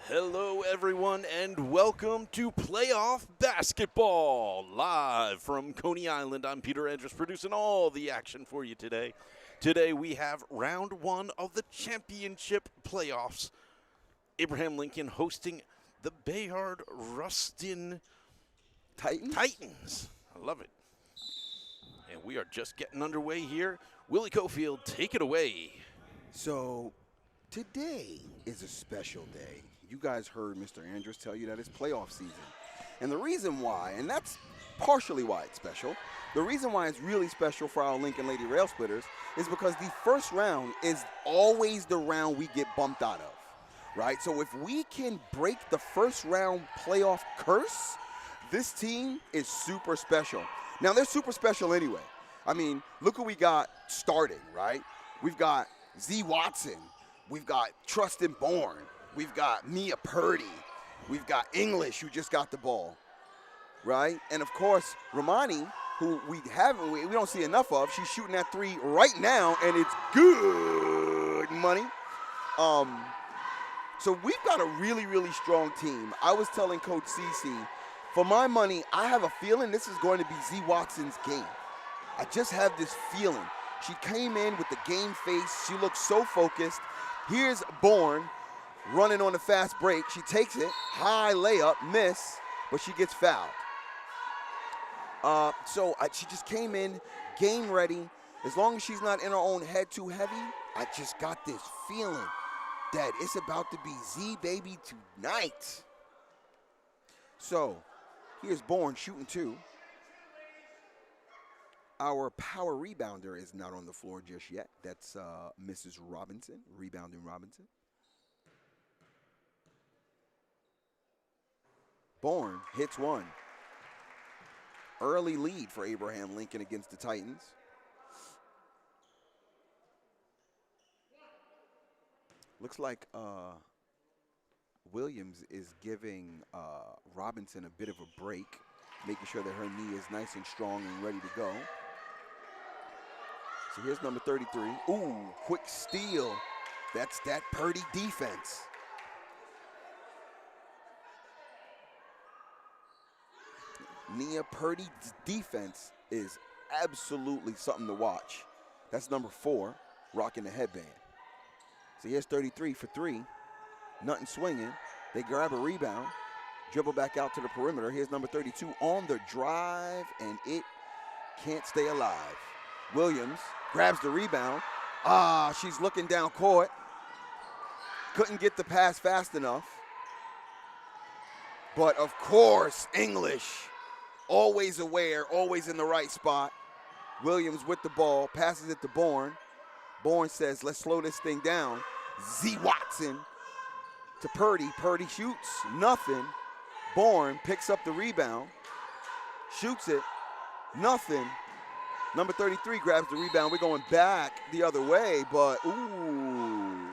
Hello, everyone, and welcome to Playoff Basketball, live from Coney Island. I'm Peter Andrews, producing all the action for you today. Today we have round one of the championship playoffs. Abraham Lincoln hosting the Bayard Rustin Titans. I love it. And we are just getting underway here. Willie Cofield, take it away. So, today is a special day. You guys heard Mr. Andrews tell you that it's playoff season. And the reason why, and that's partially why it's special, the reason why it's really special for our Lincoln Lady Rail Splitters is because the first round is always the round we get bumped out of, right? So if we can break the first round playoff curse, this team is super special. Now, they're super special anyway. I mean, look who we got starting, right? We've got Z Watson. We've got Trustin Bourne. We've got Mia Purdy. We've got English, who just got the ball, right? And, of course, Romani, who we don't see enough of. She's shooting that three right now, and it's good money. So we've got a really, really strong team. I was telling Coach Cece, for my money, I have a feeling this is going to be Z Watson's game. I just have this feeling. She came in with the game face. She looks so focused. Here's Bourne running on the fast break. She takes it, high layup, miss, but she gets fouled. She just came in, game ready. As long as she's not in her own head too heavy, I just got this feeling that it's about to be Z baby tonight. So, here's Bourne shooting two. Our power rebounder is not on the floor just yet. That's Mrs. Robinson, rebounding Robinson. Bourne hits one. Early lead for Abraham Lincoln against the Titans. Looks like Williams is giving Robinson a bit of a break, making sure that her knee is nice and strong and ready to go. So here's number 33. Ooh, quick steal. That's that Purdy defense. Nia Purdy's defense is absolutely something to watch. That's number 4, rocking the headband. So here's 33 for 3. Nothing swinging. They grab a rebound, dribble back out to the perimeter. Here's number 32 on the drive, and it can't stay alive. Williams grabs the rebound. She's looking down court. Couldn't get the pass fast enough. But, of course, English, always aware, always in the right spot. Williams with the ball, passes it to Bourne. Bourne says, let's slow this thing down. Z Watson to Purdy. Purdy shoots, nothing. Bourne picks up the rebound, shoots it, nothing. Number 33 grabs the rebound. We're going back the other way, but ooh.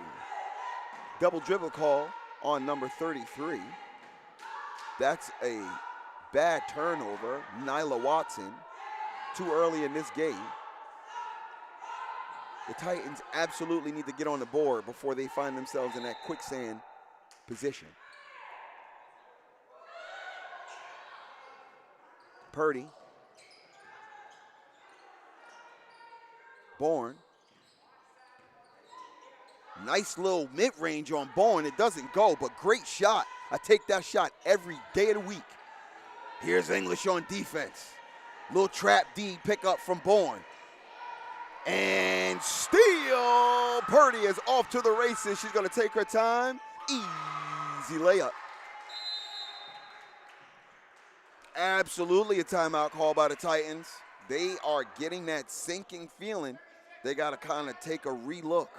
Double dribble call on number 33. That's a bad turnover. Nyla Watson, too early in this game. The Titans absolutely need to get on the board before they find themselves in that quicksand position. Purdy. Bourne. Nice little mid-range on Bourne. It doesn't go, but great shot. I take that shot every day of the week. Here's English on defense. Little trap D pickup from Bourne. And steal! Purdy is off to the races. She's going to take her time. Easy layup. Absolutely a timeout call by the Titans. They are getting that sinking feeling. They got to kind of take a relook,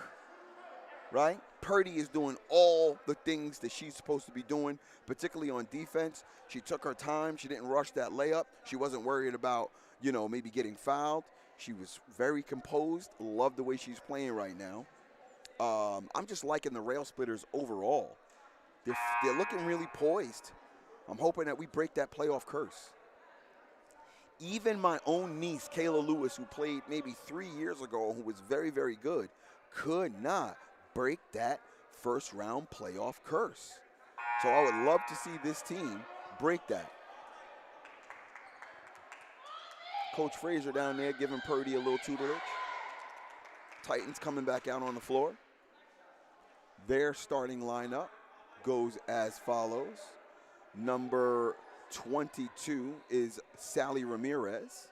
right? Purdy is doing all the things that she's supposed to be doing, particularly on defense. She took her time. She didn't rush that layup. She wasn't worried about, maybe getting fouled. She was very composed. Love the way she's playing right now. I'm just liking the Rail Splitters overall. They're looking really poised. I'm hoping that we break that playoff curse. Even my own niece, Kayla Lewis, who played maybe 3 years ago, who was very, very good, could not break that first round playoff curse. So I would love to see this team break that. Coach Frazier down there giving Purdy a little tutelage. Titans coming back out on the floor. Their starting lineup goes as follows. Number 22 is Sally Ramirez.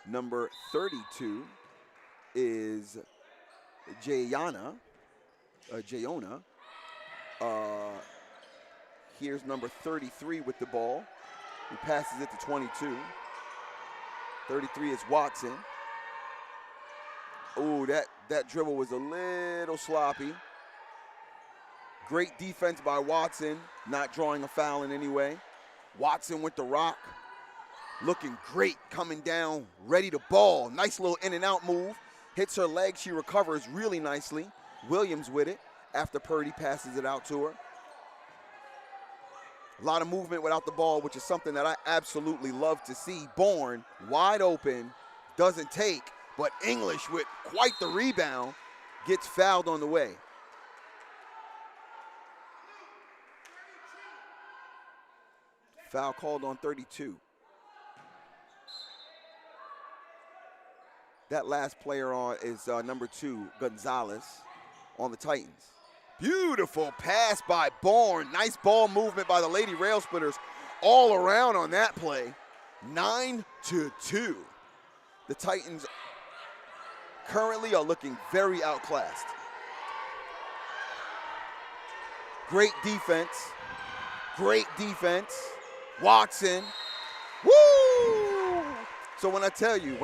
Number 32 is Jayona. Here's number 33 with the ball. He passes it to 22. 33 is Watson. Ooh, that dribble was a little sloppy. Great defense by Watson, not drawing a foul in any way. Watson with the rock, looking great, coming down, ready to ball. Nice little in and out move. Hits her leg, she recovers really nicely. Williams with it after Purdy passes it out to her. A lot of movement without the ball, which is something that I absolutely love to see. Bourne, wide open, doesn't take, but English with quite the rebound, gets fouled on the way. Foul called on 32. That last player on is number 2, Gonzalez, on the Titans. Beautiful pass by Bourne. Nice ball movement by the Lady Rail Splitters all around on that play. 9-2. The Titans currently are looking very outclassed. Great defense. Great defense. Watson. Woo! So when I tell you,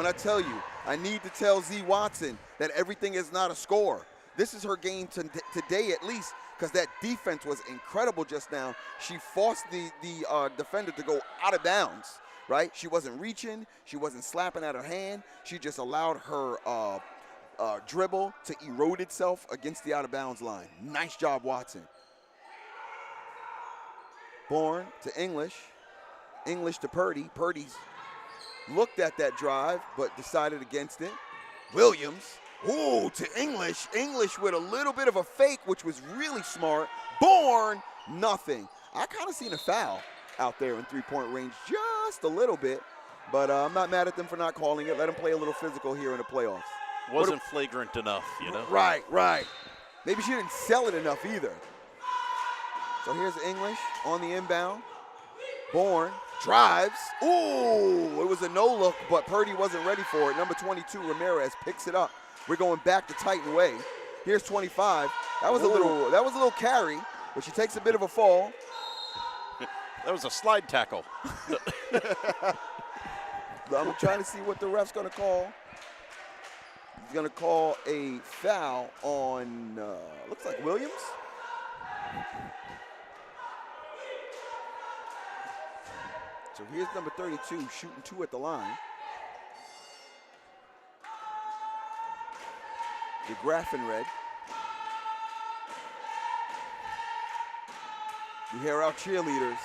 I need to tell Z Watson that everything is not a score. This is her game today at least, because that defense was incredible just now. She forced the defender to go out of bounds, right? She wasn't reaching. She wasn't slapping at her hand. She just allowed her dribble to erode itself against the out of bounds line. Nice job, Watson. Bourne to English. English to Purdy. Purdy's looked at that drive, but decided against it. Williams, ooh, to English. English with a little bit of a fake, which was really smart. Bourne, nothing. I kind of seen a foul out there in three-point range just a little bit, but I'm not mad at them for not calling it. Let them play a little physical here in the playoffs. Wasn't flagrant enough, you know? Right. Maybe she didn't sell it enough either. So here's English on the inbound. Bourne drives. Ooh, it was a no-look, but Purdy wasn't ready for it. Number 22, Ramirez, picks it up. We're going back the Titan way. Here's 25. That was a little carry, but she takes a bit of a fall. That was a slide tackle. I'm trying to see what the ref's going to call. He's going to call a foul on, looks like Williams. So here's number 32 shooting 2 at the line. The Graffenred. You hear our cheerleaders.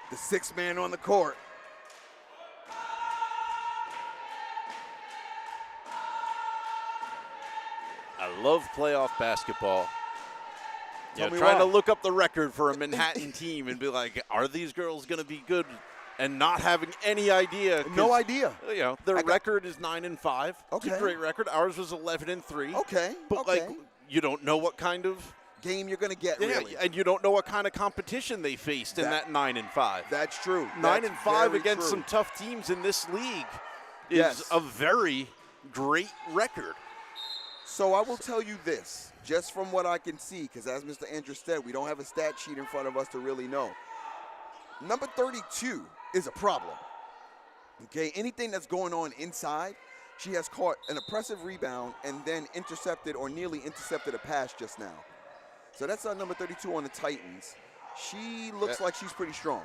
The 6th man on the court. I love playoff basketball. Tell me trying why. to look up the record for a Manhattan team and be like, are these girls going to be good? And not having any idea. No idea. You know, their record is 9-5. Okay. It's a great record. Ours was 11-3. Okay. But like, you don't know what kind of game you're going to get, really. And you don't know what kind of competition they faced in that 9-5. That's true. 9-5 against some tough teams in this league is a very great record. So I will tell you this, just from what I can see, because as Mr. Andrews said, we don't have a stat sheet in front of us to really know. Number 32 is a problem. Okay, anything that's going on inside, she has caught an impressive rebound and then intercepted or nearly intercepted a pass just now. So that's our number 32 on the Titans. She looks like she's pretty strong.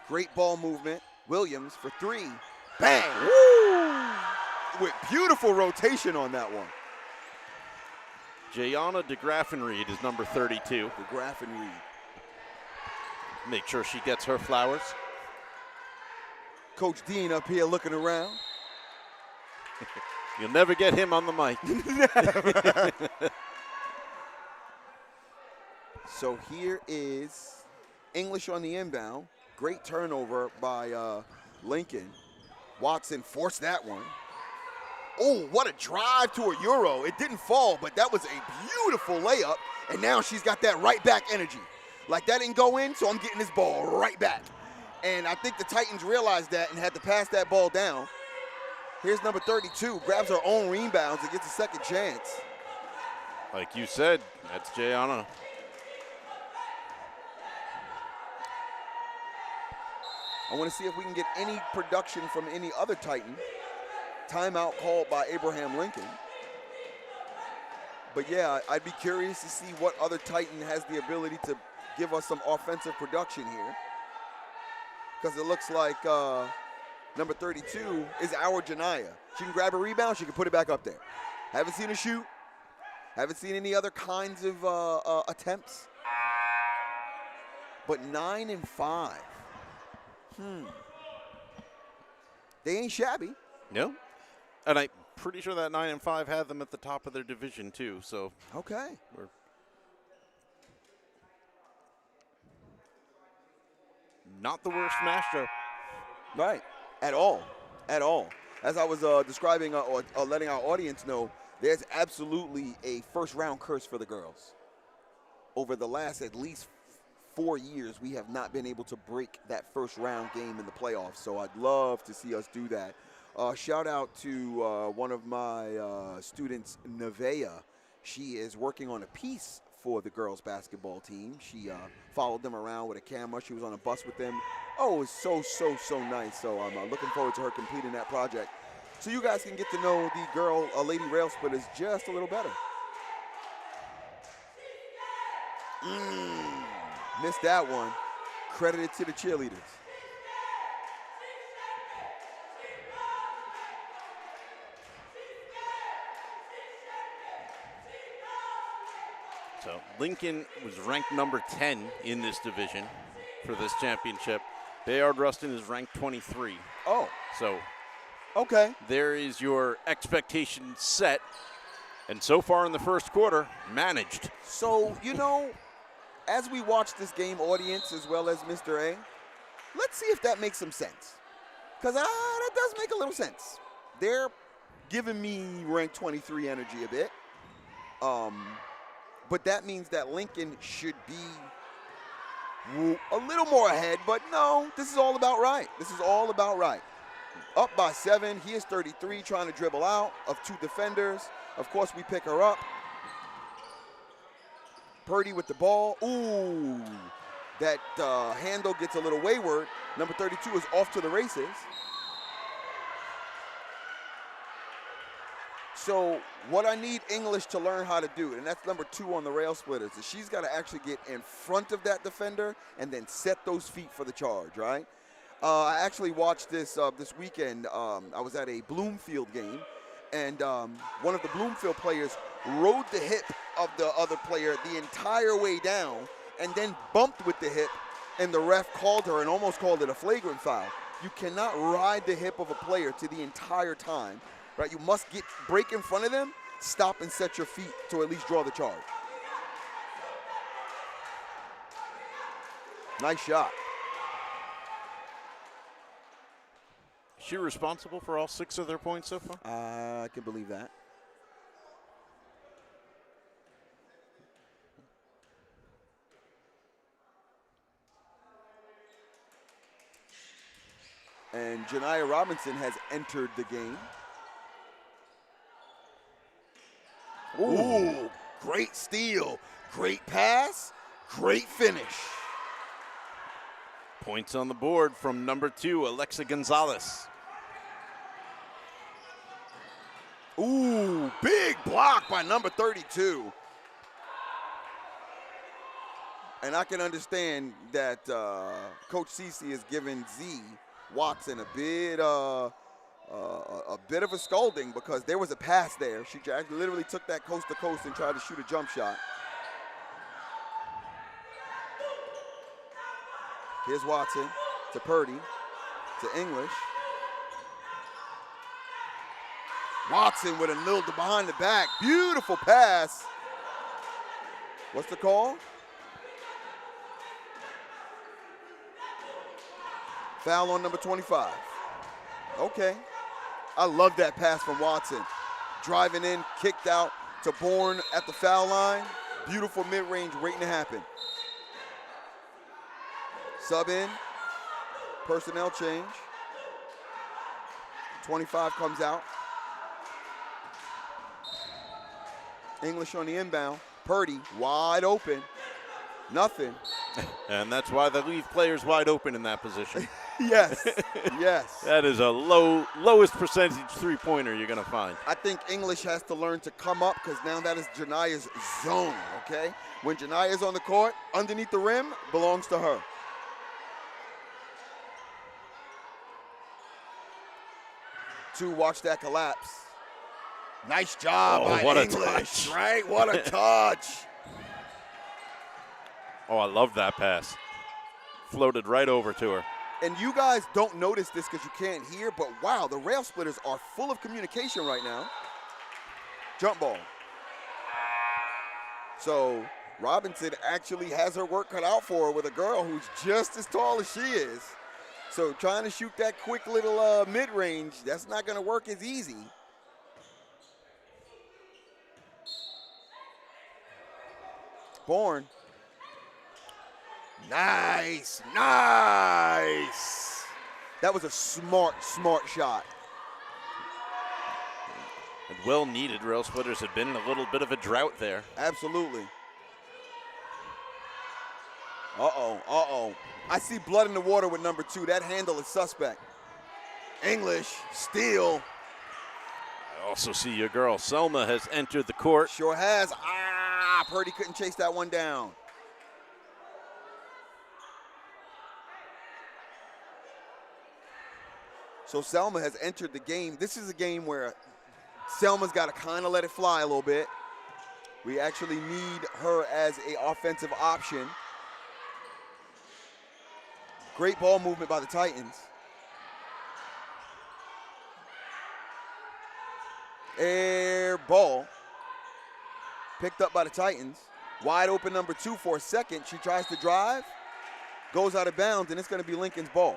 Great ball movement. Williams for 3. Bang! Woo! With beautiful rotation on that one. Jayana DeGraffenreid is number 32. DeGraffenreid. Make sure she gets her flowers. Coach Dean up here looking around. You'll never get him on the mic. So here is English on the inbound. Great turnover by Lincoln. Watson forced that one. Oh, what a drive to a Euro. It didn't fall, but that was a beautiful layup. And now she's got that right back energy. Like, that didn't go in, so I'm getting this ball right back. And I think the Titans realized that and had to pass that ball down. Here's number 32, grabs her own rebounds and gets a second chance. Like you said, that's Jayana. I want to see if we can get any production from any other Titan. Timeout called by Abraham Lincoln. But yeah, I'd be curious to see what other Titan has the ability to give us some offensive production here. Because it looks like number 32 is our Janiyah. She can grab a rebound, she can put it back up there. Haven't seen her shoot. Haven't seen any other kinds of attempts. But 9 and 5. They ain't shabby. No. And I'm pretty sure that 9 and 5 had them at the top of their division too. So okay. We're not the worst matchup. Right. At all. At all. As I was describing or letting our audience know, there's absolutely a first-round curse for the girls. Over the last at least 4 years, we have not been able to break that first-round game in the playoffs. So I'd love to see us do that. Shout out to one of my students, Nevaeh. She is working on a piece for the girls basketball team. She followed them around with a camera. She was on a bus with them. Oh, it was so nice. So I'm looking forward to her completing that project. So you guys can get to know the Lady Rail Splitters just a little better. Missed that one. Credited to the cheerleaders. So Lincoln was ranked number 10 in this division for this championship. Bayard Rustin is ranked 23. Oh. So okay. There is your expectation set. And so far in the first quarter, managed. So, as we watch this game, audience as well as Mr. A, let's see if that makes some sense. Because that does make a little sense. They're giving me rank 23 energy a bit. But that means that Lincoln should be a little more ahead. But no, this is all about right. This is all about right. Up by 7. He is 33, trying to dribble out of 2 defenders. Of course, we pick her up. Purdy with the ball. Ooh, that handle gets a little wayward. Number 32 is off to the races. So what I need English to learn how to do, and that's number 2 on the Rail Splitters, is she's got to actually get in front of that defender and then set those feet for the charge, right? I actually watched this this weekend. I was at a Bloomfield game, and one of the Bloomfield players rode the hip of the other player the entire way down and then bumped with the hip, and the ref called her and almost called it a flagrant foul. You cannot ride the hip of a player to the entire time, right? You must break in front of them, stop and set your feet to at least draw the charge. Nice shot. Is she responsible for all 6 of their points so far? I can believe that. And Janiyah Robinson has entered the game. Ooh, great steal, great pass, great finish. Points on the board from number 2, Alexa Gonzalez. Ooh, big block by number 32. And I can understand that Coach Cece is giving Z Watson a bit of a scolding because there was a pass there. She literally took that coast to coast and tried to shoot a jump shot. Here's Watson to Purdy to English. Watson with a little behind the back. Beautiful pass. What's the call? Foul on number 25. Okay. I love that pass from Watson. Driving in, kicked out to Bourne at the foul line. Beautiful mid-range waiting to happen. Sub in. Personnel change. 25 comes out. English on the inbound. Purdy wide open. Nothing. And that's why they leave players wide open in that position. Yes, yes. That is a lowest percentage three-pointer you're going to find. I think English has to learn to come up because now that is Jania's zone, okay? When Jania's on the court, underneath the rim, belongs to her. Two, watch that collapse. Nice job by what a English, touch. right? What a touch. Oh, I love that pass. Floated right over to her. And you guys don't notice this because you can't hear, but wow, the rail splitters are full of communication right now. Jump ball. So Robinson actually has her work cut out for her with a girl who's just as tall as she is. So trying to shoot that quick little mid-range, that's not going to work as easy. Bourne. Nice, nice. That was a smart shot. And well needed. Rail splitters had been in a little bit of a drought there. Absolutely. Uh-oh. I see blood in the water with number 2. That handle is suspect. English, steal. I also see your girl, Selma, has entered the court. Sure has. Purdy couldn't chase that one down. So Selma has entered the game. This is a game where Selma's got to kind of let it fly a little bit. We actually need her as an offensive option. Great ball movement by the Titans. Air ball. Picked up by the Titans. Wide open number 2 for a second. She tries to drive. Goes out of bounds, and it's going to be Lincoln's ball.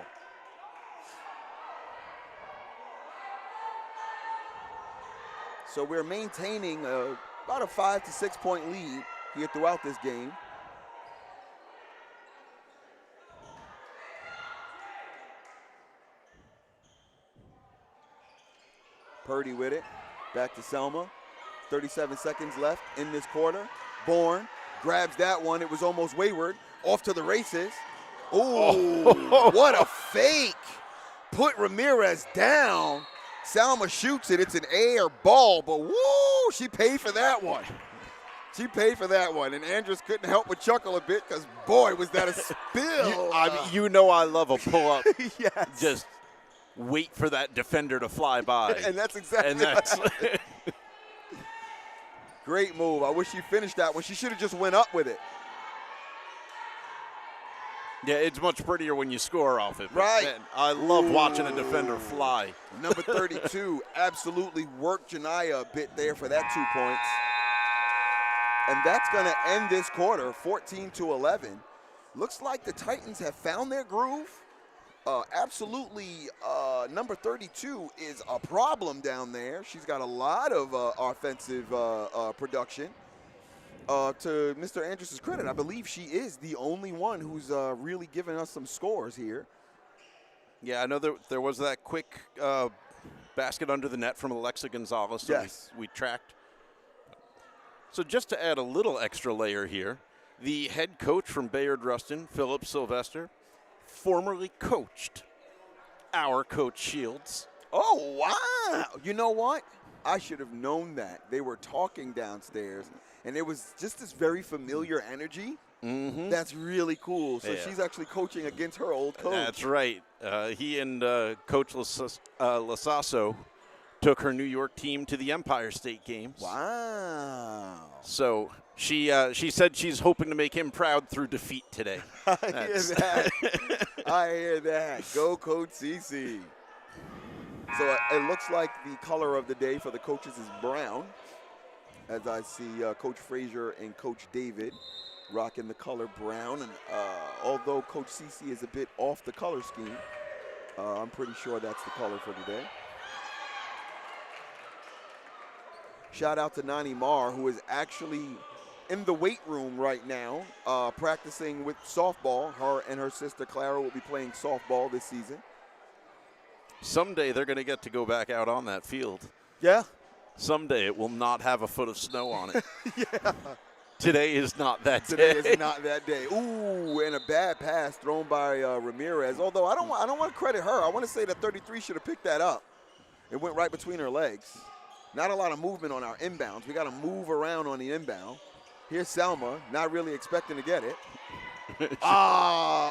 So we're maintaining about a 5 to 6 point lead here throughout this game. Purdy with it. Back to Selma. 37 seconds left in this quarter. Bourne grabs that one. It was almost wayward. Off to the races. Ooh, what a fake. Put Ramirez down. Selma shoots it. It's an air ball, but woo, she paid for that one. She paid for that one, and Andrus couldn't help but chuckle a bit because, boy, was that a spill. You know I love a pull-up. Yes. Just wait for that defender to fly by. And that's exactly what happened. Great move. I wish she finished that one. She should have just went up with it. Yeah, it's much prettier when you score off it. Right. Man, I love watching a defender fly. Number 32 absolutely worked Jania a bit there for that 2 points. And that's going to end this quarter, 14-11. Looks like the Titans have found their groove. Absolutely, number 32 is a problem down there. She's got a lot of offensive production. To Mr. Andrus' credit, I believe she is the only one who's really giving us some scores here. Yeah, I know there was that quick basket under the net from Alexa Gonzalez. So yes. We tracked. So just to add a little extra layer here, the head coach from Bayard Rustin, Philip Sylvester, formerly coached our Coach Shields. Oh, wow. You know what? I should have known that. They were talking downstairs, and it was just this very familiar energy. Mm-hmm. That's really cool. So yeah. She's actually coaching against her old coach. That's right. He and Coach Lasasso took her New York team to the Empire State Games. Wow. So she said she's hoping to make him proud through defeat today. I hear that. I hear that. Go Coach CC. So it looks like the color of the day for the coaches is brown, as I see Coach Frazier and Coach David rocking the color brown. And although Coach CC is a bit off the color scheme, I'm pretty sure that's the color for today. Shout out to Nani Marr, who is actually in the weight room right now, practicing with softball. Her and her sister Clara will be playing softball this season. Someday they're going to get to go back out on that field. Yeah. Someday it will not have a foot of snow on it. Yeah. Today is not that day. Today is not that day. Ooh, and a bad pass thrown by Ramirez. Although I don't want to credit her. I want to say that 33 should have picked that up. It went right between her legs. Not a lot of movement on our inbounds. We got to move around on the inbound. Here's Selma, not really expecting to get it.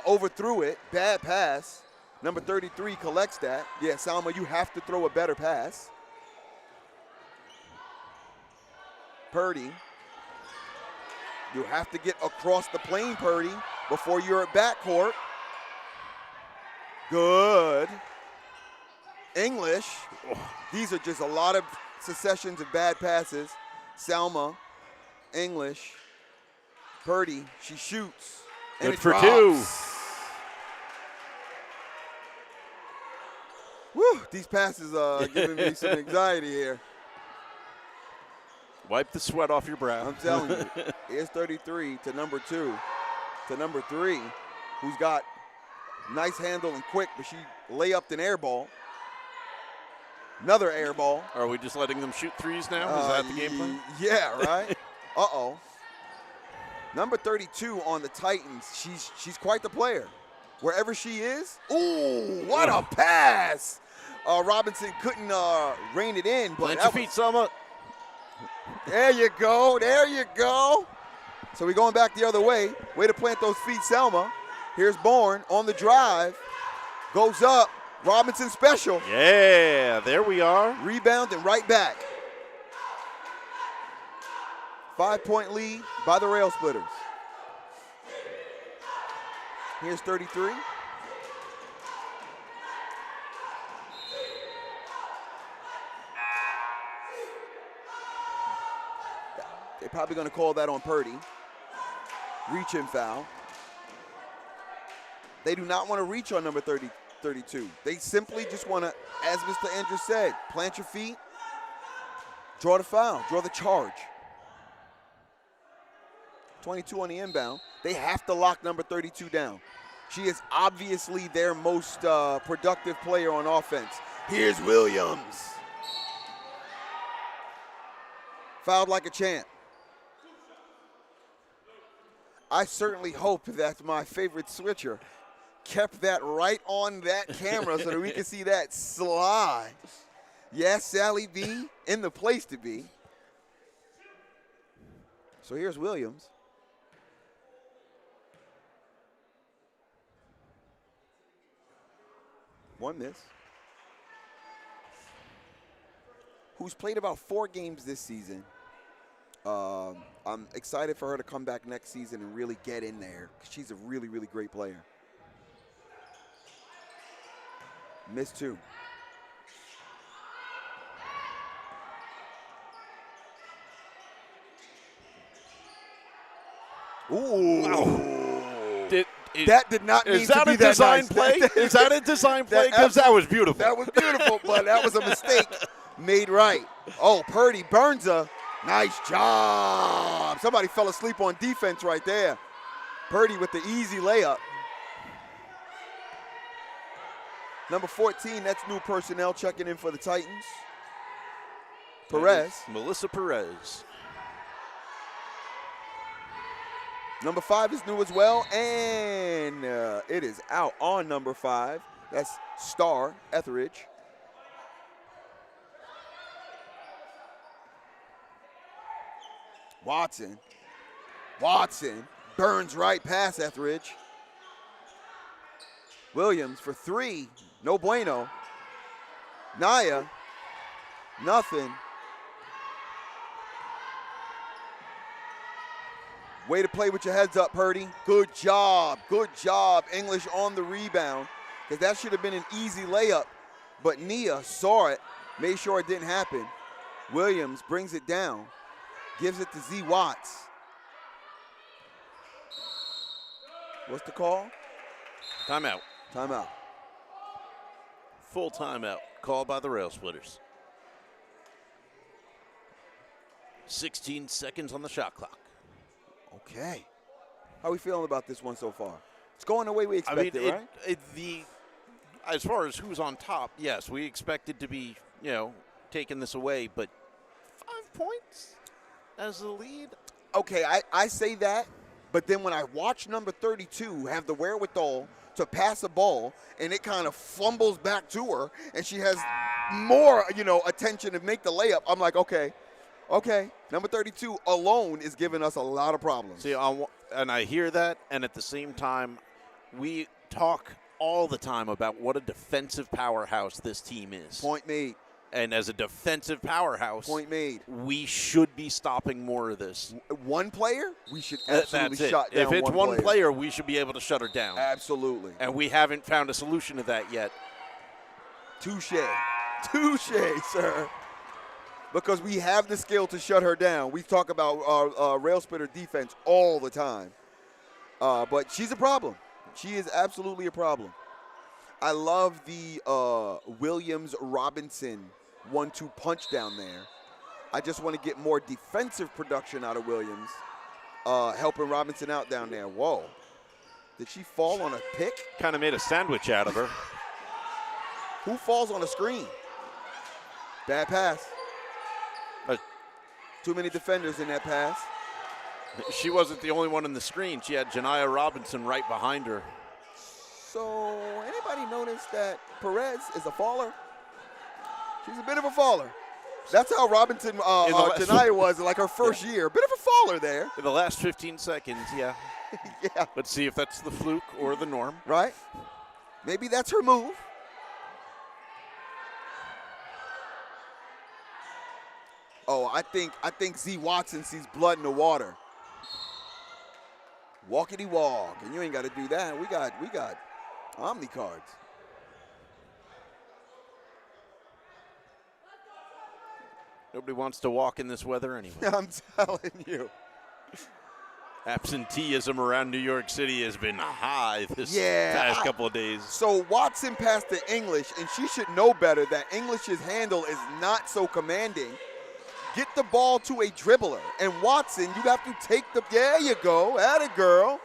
Overthrew it. Bad pass. Number 33 collects that. Yeah, Selma, you have to throw a better pass. Purdy. You have to get across the plane, Purdy, before you're at backcourt. Good. English. These are just a lot of successions of bad passes. Selma, English, Purdy, she shoots. And Good for two. Woo, these passes are giving me some anxiety here. Wipe the sweat off your brow. I'm telling you. Here's 33 to number 2 to number 3, who's got nice handle and quick, but she lay-upped an air ball. Another air ball. Are we just letting them shoot threes now? Is that the game plan? Yeah, right? Uh-oh. Number 32 on the Titans, she's quite the player. Wherever she is, ooh, what a pass! Robinson couldn't rein it in. But plant your feet, Selma. There you go, there you go. So we're going back the other way. Way to plant those feet, Selma. Here's Bourne on the drive. Goes up, Robinson special. Yeah, there we are. Rebound and right back. 5-point lead by the Rail Splitters. Here's 33. They're probably going to call that on Purdy. Reach-in foul. They do not want to reach on number 32. They simply just want to, as Mr. Andrews said, plant your feet, draw the foul, draw the charge. 22 on the inbound. They have to lock number 32 down. She is obviously their most productive player on offense. Here's Williams. Fouled like a champ. I certainly hope that my favorite switcher kept that right on that camera so that we can see that slide. Yes, Sally B in the place to be. So here's Williams. One miss. Who's played about 4 games this season. I'm excited for her to come back next season and really get in there. She's a really, really great player. Miss 2. Ooh. Wow. That did not mean to be that nice. Is that a design play? Is that a design play? Because that was beautiful. That was beautiful, but that was a mistake made right. Oh, Purdy burns a nice job. Somebody fell asleep on defense right there. Purdy with the easy layup. Number 14, that's new personnel checking in for the Titans. Perez. Melissa Perez. Number 5 is new as well, and it is out on number 5. That's Star Etheridge. Watson burns right past Etheridge. Williams for 3, no bueno. Naya, nothing. Way to play with your heads up, Purdy. Good job. English on the rebound, because that should have been an easy layup. But Nia saw it, made sure it didn't happen. Williams brings it down, gives it to Z Watts. What's the call? Timeout. Full timeout called by the Rail Splitters. 16 seconds on the shot clock. Okay. How are we feeling about this one so far? It's going the way we expected, right? As far as who's on top, yes, we expected to be, taking this away, but 5 points as the lead? Okay, I say that, but then when I watch number 32 have the wherewithal to pass a ball, and it kind of fumbles back to her, and she has more, attention to make the layup, I'm like, okay, number 32 alone is giving us a lot of problems. See, and I hear that, and at the same time, we talk all the time about what a defensive powerhouse this team is. Point made. And as a defensive powerhouse, point made. We should be stopping more of this. One player, we should absolutely shut down. If it's one player, we should be able to shut her down. Absolutely. And we haven't found a solution to that yet. Touche, sir. Because we have the skill to shut her down. We talk about our rail splitter defense all the time. But she's a problem. She is absolutely a problem. I love the Williams-Robinson 1-2 punch down there. I just want to get more defensive production out of Williams, helping Robinson out down there. Whoa. Did she fall on a pick? Kind of made a sandwich out of her. Who falls on a screen? Bad pass. Too many defenders in that pass. She wasn't the only one in the screen. She had Janiyah Robinson right behind her. So anybody notice that Perez is a faller? She's a bit of a faller. That's how Robinson, Janiyah was like her first year. A bit of a faller there. In the last 15 seconds, yeah. Yeah. Let's see if that's the fluke or the norm. Right. Maybe that's her move. Oh, I think Z Watson sees blood in the water. Walkity walk, and you ain't got to do that. We got Omni cards. Nobody wants to walk in this weather anyway. I'm telling you. Absenteeism around New York City has been high this past couple of days. So Watson passed to English, and she should know better that English's handle is not so commanding. Get the ball to a dribbler. And Watson, you have to take there you go, atta girl.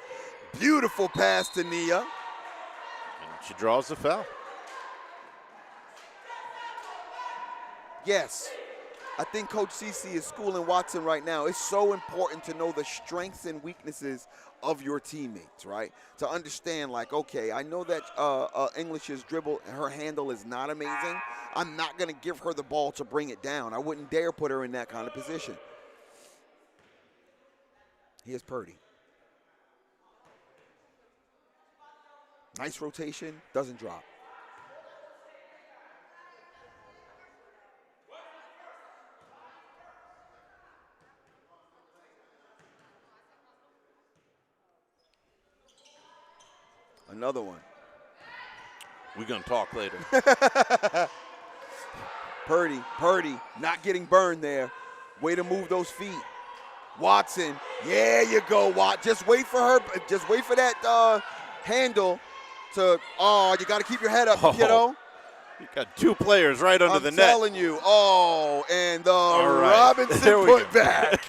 Beautiful pass to Nia. And she draws the foul. Yes. I think Coach Cece is schooling Watson right now. It's so important to know the strengths and weaknesses of your teammates, right? To understand, like, okay, I know that English's dribble, her handle is not amazing. I'm not going to give her the ball to bring it down. I wouldn't dare put her in that kind of position. Here's Purdy. Nice rotation, doesn't drop. Another one. We're going to talk later. Purdy, not getting burned there. Way to move those feet. Watson, there you go, Watt. Just wait for her. Just wait for that handle to, you got to keep your head up, kiddo. You got two players right under the net. I'm telling you. And Robinson put back.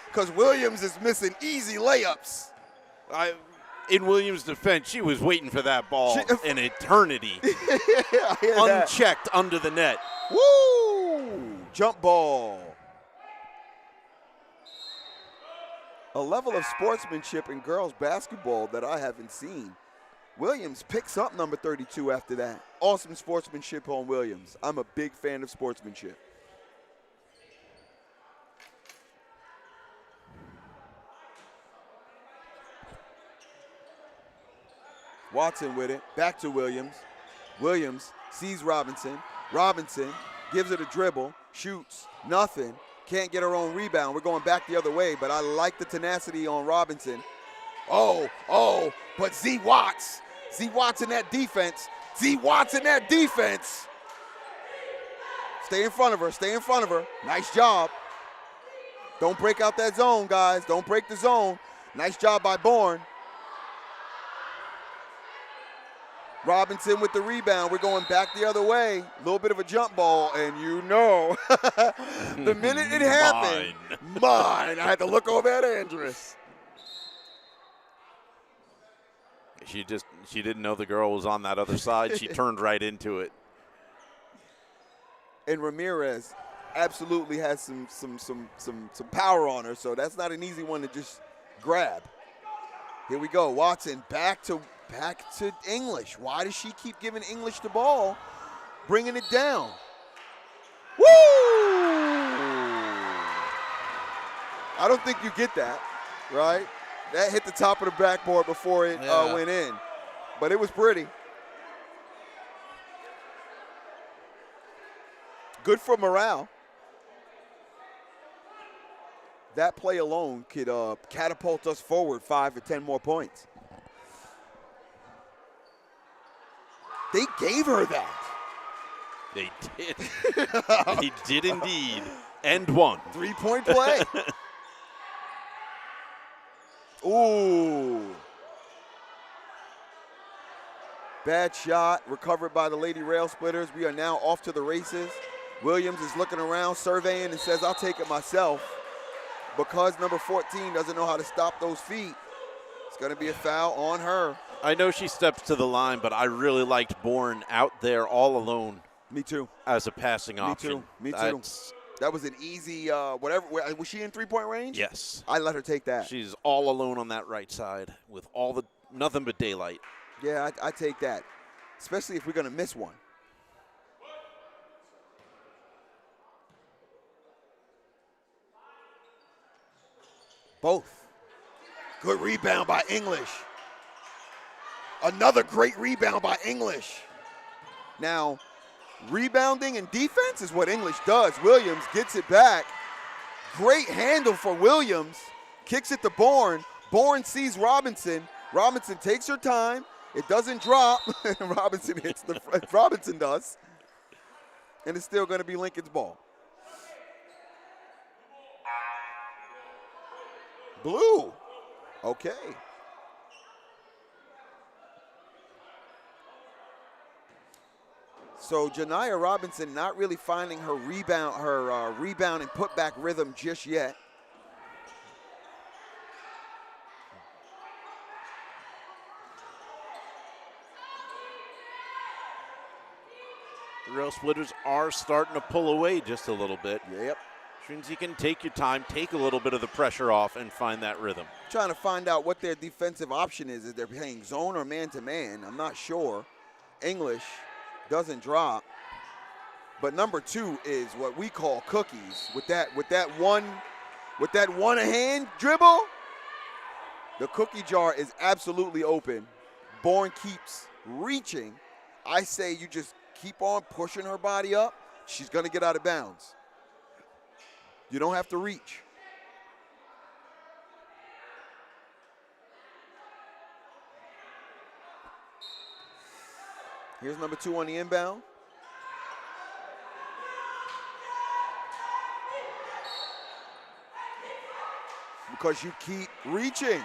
Because Williams is missing easy layups. In Williams' defense, she was waiting for that ball an eternity. Yeah, unchecked under the net. Woo! Jump ball. A level of sportsmanship in girls basketball that I haven't seen. Williams picks up number 32 after that. Awesome sportsmanship on Williams. I'm a big fan of sportsmanship. Watson with it, back to Williams. Williams sees Robinson. Robinson gives it a dribble, shoots, nothing. Can't get her own rebound. We're going back the other way, but I like the tenacity on Robinson. But Z Watts in that defense. Z Watts in that defense. Stay in front of her. Nice job. Don't break out that zone, guys. Don't break the zone. Nice job by Bourne. Robinson with the rebound. We're going back the other way. A little bit of a jump ball, and you know, the minute it happened, mine. I had to look over at Andrus. She didn't know the girl was on that other side. She turned right into it. And Ramirez absolutely has some power on her, so that's not an easy one to just grab. Here we go. Watson back to English. Why does she keep giving English the ball, bringing it down? Woo! I don't think you get that, right? That hit the top of the backboard before it went in, but it was pretty. Good for morale. That play alone could catapult us forward 5 or 10 more points. They gave her that. They did. They did indeed. And one. 3-point play. Ooh. Bad shot, recovered by the Lady Rail Splitters. We are now off to the races. Williams is looking around, surveying, and says, I'll take it myself. Because number 14 doesn't know how to stop those feet, it's going to be a foul on her. I know she steps to the line, but I really liked Bourne out there all alone. Me too. As a passing option. Me too. That was an easy, whatever. Was she in 3-point range? Yes. I let her take that. She's all alone on that right side with nothing but daylight. Yeah, I take that, especially if we're going to miss one. Both. Good rebound by English. Another great rebound by English. Now, rebounding and defense is what English does. Williams gets it back. Great handle for Williams. Kicks it to Bourne. Bourne sees Robinson. Robinson takes her time. It doesn't drop. Robinson hits the front. Robinson does. And it's still going to be Lincoln's ball. Blue. Okay. So Janiyah Robinson not really finding her rebound and putback rhythm just yet. The Rail Splitters are starting to pull away just a little bit. Yep. Which means you can take your time, take a little bit of the pressure off, and find that rhythm. Trying to find out what their defensive option is. Is they're playing zone or man-to-man? I'm not sure. English doesn't drop. But number 2 is what we call cookies. With that one hand dribble, the cookie jar is absolutely open. Bourne keeps reaching. I say you just keep on pushing her body up. She's going to get out of bounds. You don't have to reach. Here's number 2 on the inbound. Because you keep reaching.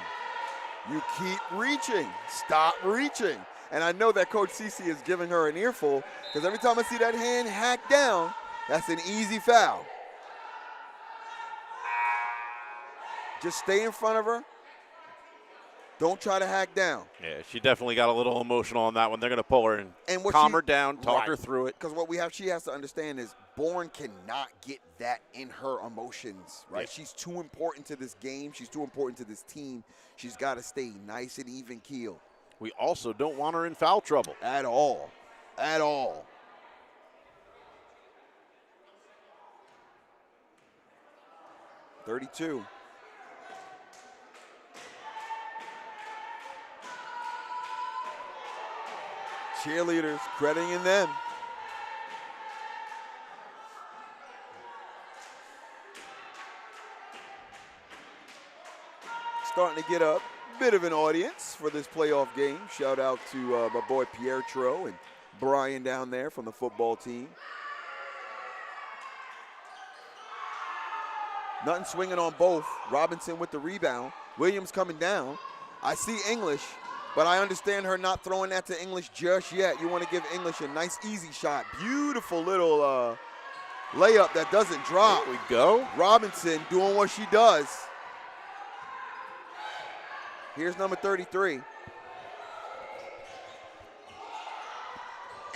You keep reaching. Stop reaching. And I know that Coach Cece is giving her an earful because every time I see that hand hack down, that's an easy foul. Just stay in front of her. Don't try to hack down. Yeah, she definitely got a little emotional on that one. They're going to pull her and calm her down, talk her through it. Because she has to understand is Bourne cannot get that in her emotions, right? Yeah. She's too important to this game. She's too important to this team. She's got to stay nice and even keeled. We also don't want her in foul trouble. At all. At all. .32. Cheerleaders crediting them. Starting to get a bit of an audience for this playoff game. Shout out to my boy Pietro and Brian down there from the football team. Nothing swinging on both. Robinson with the rebound. Williams coming down. I see English. But I understand her not throwing that to English just yet. You want to give English a nice, easy shot. Beautiful little layup that doesn't drop. There we go. Robinson doing what she does. Here's number 33.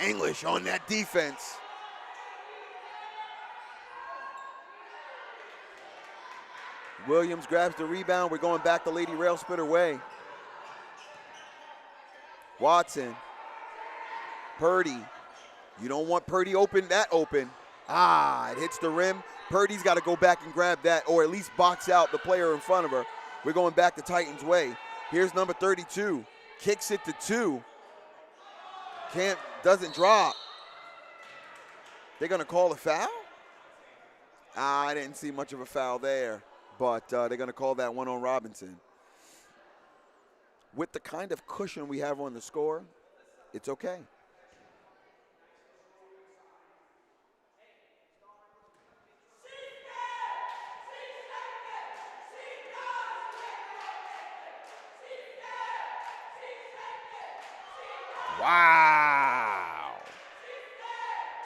English on that defense. Williams grabs the rebound. We're going back the Lady Rail Splitter way. Watson. Purdy. You don't want Purdy open, that open. It hits the rim. Purdy's got to go back and grab that, or at least box out the player in front of her. We're going back the Titans way. Here's number 32. Kicks it to 2. Doesn't drop. They're going to call a foul? I didn't see much of a foul there, but they're going to call that one on Robinson. With the kind of cushion we have on the score, it's okay. Wow.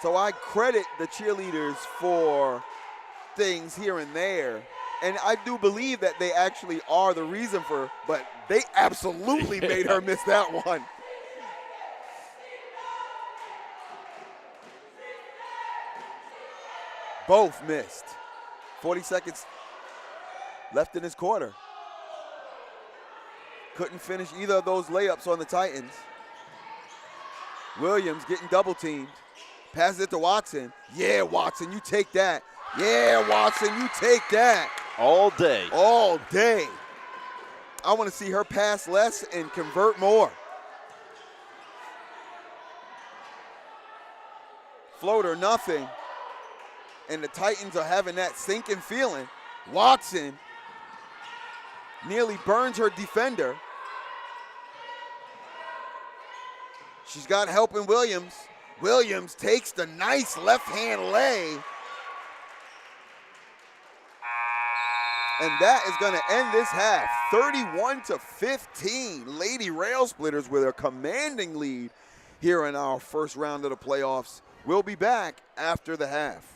So I credit the cheerleaders for things here and there. And I do believe that they actually are the reason for, but they absolutely made her miss that one. Both missed. 40 seconds left in this quarter. Couldn't finish either of those layups on the Titans. Williams getting double teamed. Passes it to Watson. Yeah, Watson, you take that. Yeah, Watson, you take that. All day. All day. I want to see her pass less and convert more. Floater, nothing. And the Titans are having that sinking feeling. Watson nearly burns her defender. She's got help in Williams. Williams takes the nice left-hand lay. And that is going to end this half. 31-15. Lady Rail Splitters with a commanding lead here in our first round of the playoffs. We'll be back after the half.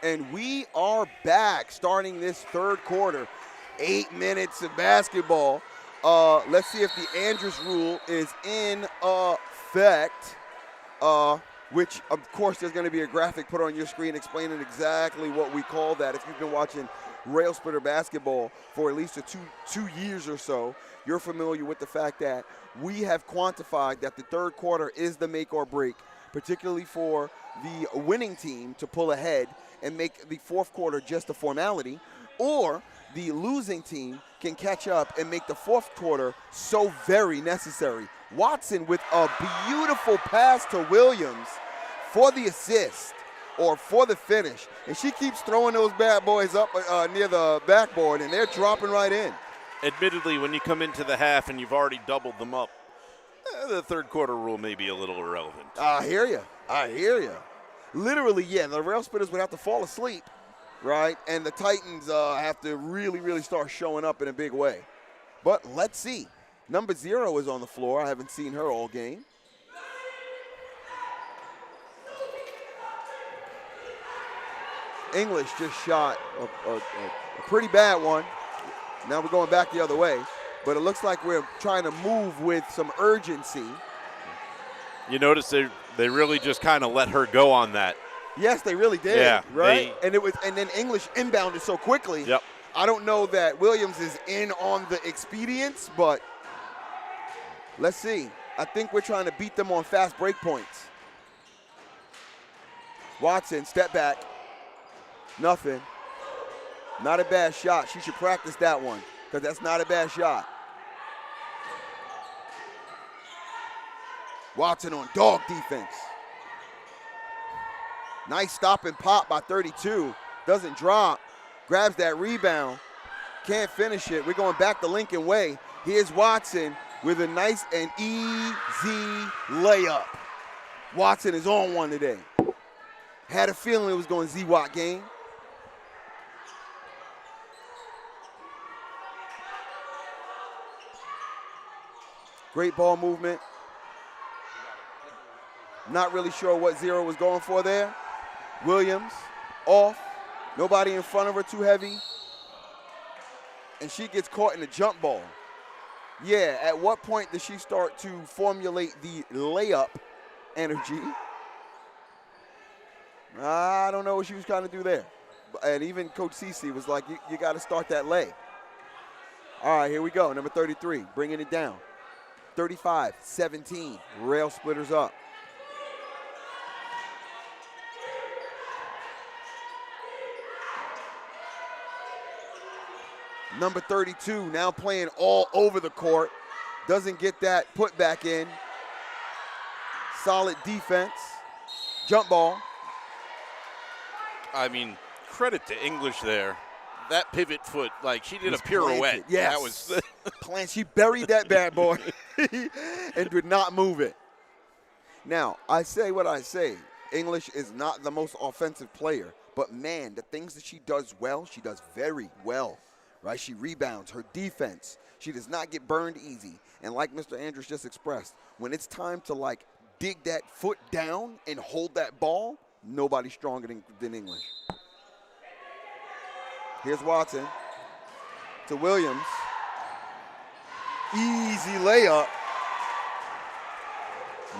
And we are back starting this third quarter. 8 minutes of basketball. Let's see if the Andrews rule is in effect, which, of course, there's going to be a graphic put on your screen explaining exactly what we call that. If you've been watching rail splitter basketball for at least two years or so, you're familiar with the fact that we have quantified that the third quarter is the make or break, particularly for the winning team to pull ahead and make the fourth quarter just a formality, or the losing team can catch up and make the fourth quarter so very necessary. Watson with a beautiful pass to Williams for the assist or for the finish. And she keeps throwing those bad boys up near the backboard, and they're dropping right in. Admittedly, when you come into the half and you've already doubled them up, the third quarter rule may be a little irrelevant. I hear you. Literally, yeah, the rail splitters would have to fall asleep, right? And the Titans have to really, really start showing up in a big way. But let's see. Number 0 is on the floor. I haven't seen her all game. English just shot a pretty bad one. Now we're going back the other way. But it looks like we're trying to move with some urgency. You notice they really just kind of let her go on that. Yes, they really did. Yeah, right. And then English inbounded so quickly. Yep. I don't know that Williams is in on the expedience, but let's see. I think we're trying to beat them on fast break points. Watson, step back. Nothing. Not a bad shot. She should practice that one because that's not a bad shot. Watson on dog defense. Nice stop and pop by 32. Doesn't drop. Grabs that rebound. Can't finish it. We're going back the Lincoln way. Here's Watson with a nice and easy layup. Watson is on one today. Had a feeling it was going Z-Watt game. Great ball movement. Not really sure what 0 was going for there. Williams off. Nobody in front of her, too heavy. And she gets caught in a jump ball. Yeah, at what point does she start to formulate the layup energy? I don't know what she was trying to do there. And even Coach Cece was like, you got to start that lay. All right, here we go. Number 33, bringing it down. 35-17, rail splitters up. Number 32 now playing all over the court. Doesn't get that put back in. Solid defense. Jump ball. I mean, credit to English there. That pivot foot, like she did a pirouette. Yes. That was Plant. She buried that bad boy and did not move it. Now, I say what I say. English is not the most offensive player, but man, the things that she does well, she does very well. Right? She rebounds, her defense. She does not get burned easy. And like Mr. Andrews just expressed, when it's time to like dig that foot down and hold that ball, nobody's stronger than English. Here's Watson to Williams. Easy layup.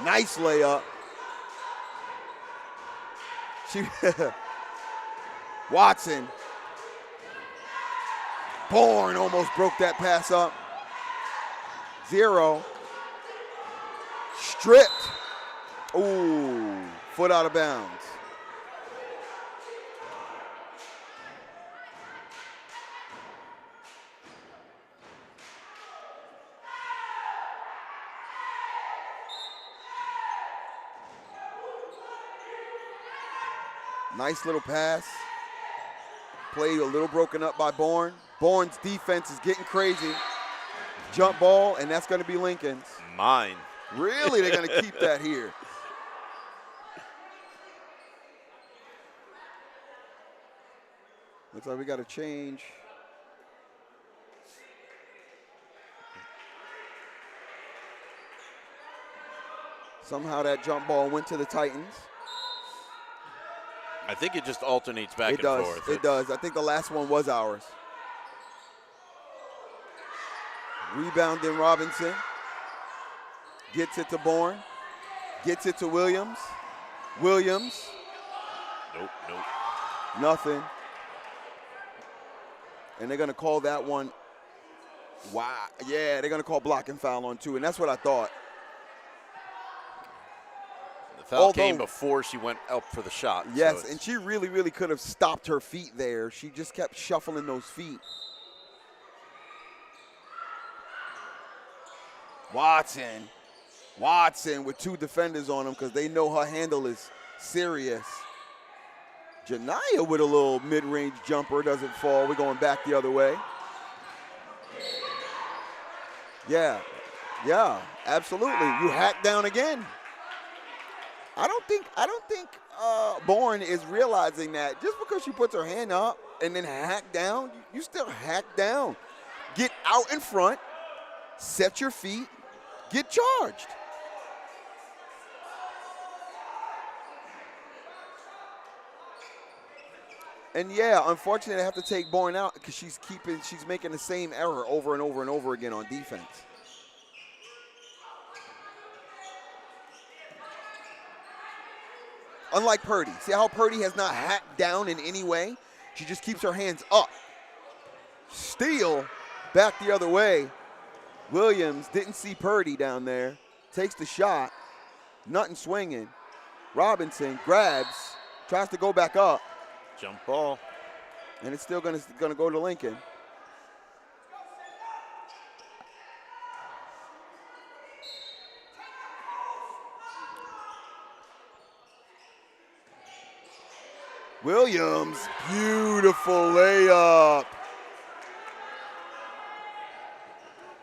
Nice layup. Watson. Bourne almost broke that pass up. 0. Stripped. Ooh, foot out of bounds. Nice little pass. Play a little broken up by Bourne. Bourne's defense is getting crazy. Jump ball, and that's going to be Lincoln's. mine. Really? They're going to keep that here. Looks like we got to change. Somehow that jump ball went to the Titans. I think it just alternates back It and does. forth. It does. I think the last one was ours. Rebounding Robinson. Gets it to Bourne. Gets it to Williams. Williams. Nope. Nothing. And they're going to call that one. Wow. Yeah, they're going to call blocking foul on 2, and that's what I thought. The foul came before she went up for the shot. Yes, so and she really, really could have stopped her feet there. She just kept shuffling those feet. Watson with 2 defenders on him because they know her handle is serious. Janiyah with a little mid-range jumper, doesn't fall. We're going back the other way. Yeah, absolutely. You hack down again. I don't think Bourne is realizing that just because she puts her hand up and then hack down, you still hack down. Get out in front, set your feet, get charged. And yeah, unfortunately, I have to take Bourne out because she's making the same error over and over and over again on defense. Unlike Purdy. See how Purdy has not hacked down in any way? She just keeps her hands up. Steal back the other way. Williams didn't see Purdy down there. Takes the shot. Nothing swinging. Robinson grabs. Tries to go back up. jump ball. And it's still gonna go to Lincoln. Williams, beautiful layup.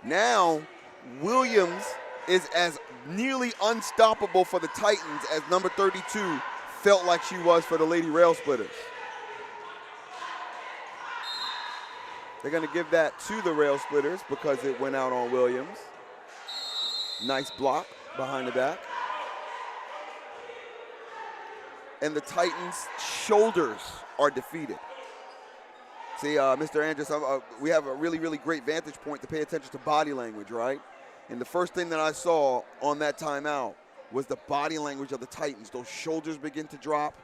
Now, Williams is as nearly unstoppable for the Titans as number 32 felt like she was for the Lady Rail Splitters. They're going to give that to the Rail Splitters because it went out on Williams. Nice block behind the back. And the Titans' shoulders are defeated. See, Mr. Andrews, we have a really, really great vantage point to pay attention to body language, right? And the first thing that I saw on that timeout was the body language of the Titans. Those shoulders begin to drop,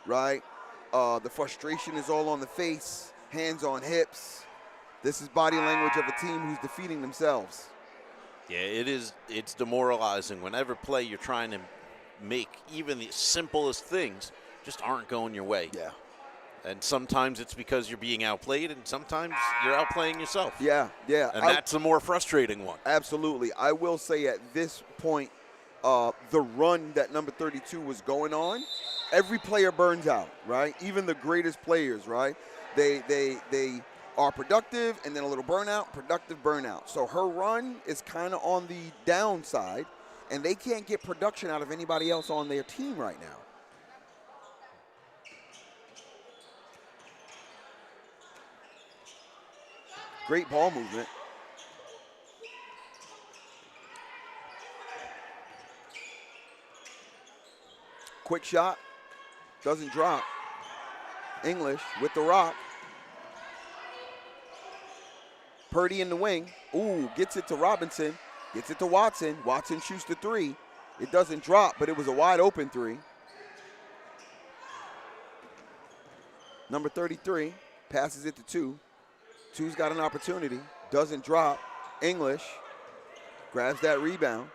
right? The frustration is all on the face, hands on hips. This is body language of a team who's defeating themselves. Yeah, it's demoralizing. Whenever play you're trying to make, even the simplest things just aren't going your way. Yeah. And sometimes it's because you're being outplayed, and sometimes you're outplaying yourself. Yeah. And that's the more frustrating one. Absolutely. I will say at this point, the run that number 32 was going on, every player burns out, right? Even the greatest players, right? They are productive and then a little burnout, productive burnout. So her run is kind of on the downside, and they can't get production out of anybody else on their team right now. Great ball movement. Quick shot. Doesn't drop. English with the rock. Purdy in the wing. Ooh, gets it to Robinson. Gets it to Watson. Watson shoots the three. It doesn't drop, but it was a wide open three. Number 33 passes it to 2. 2's got an opportunity. Doesn't drop. English grabs that rebound.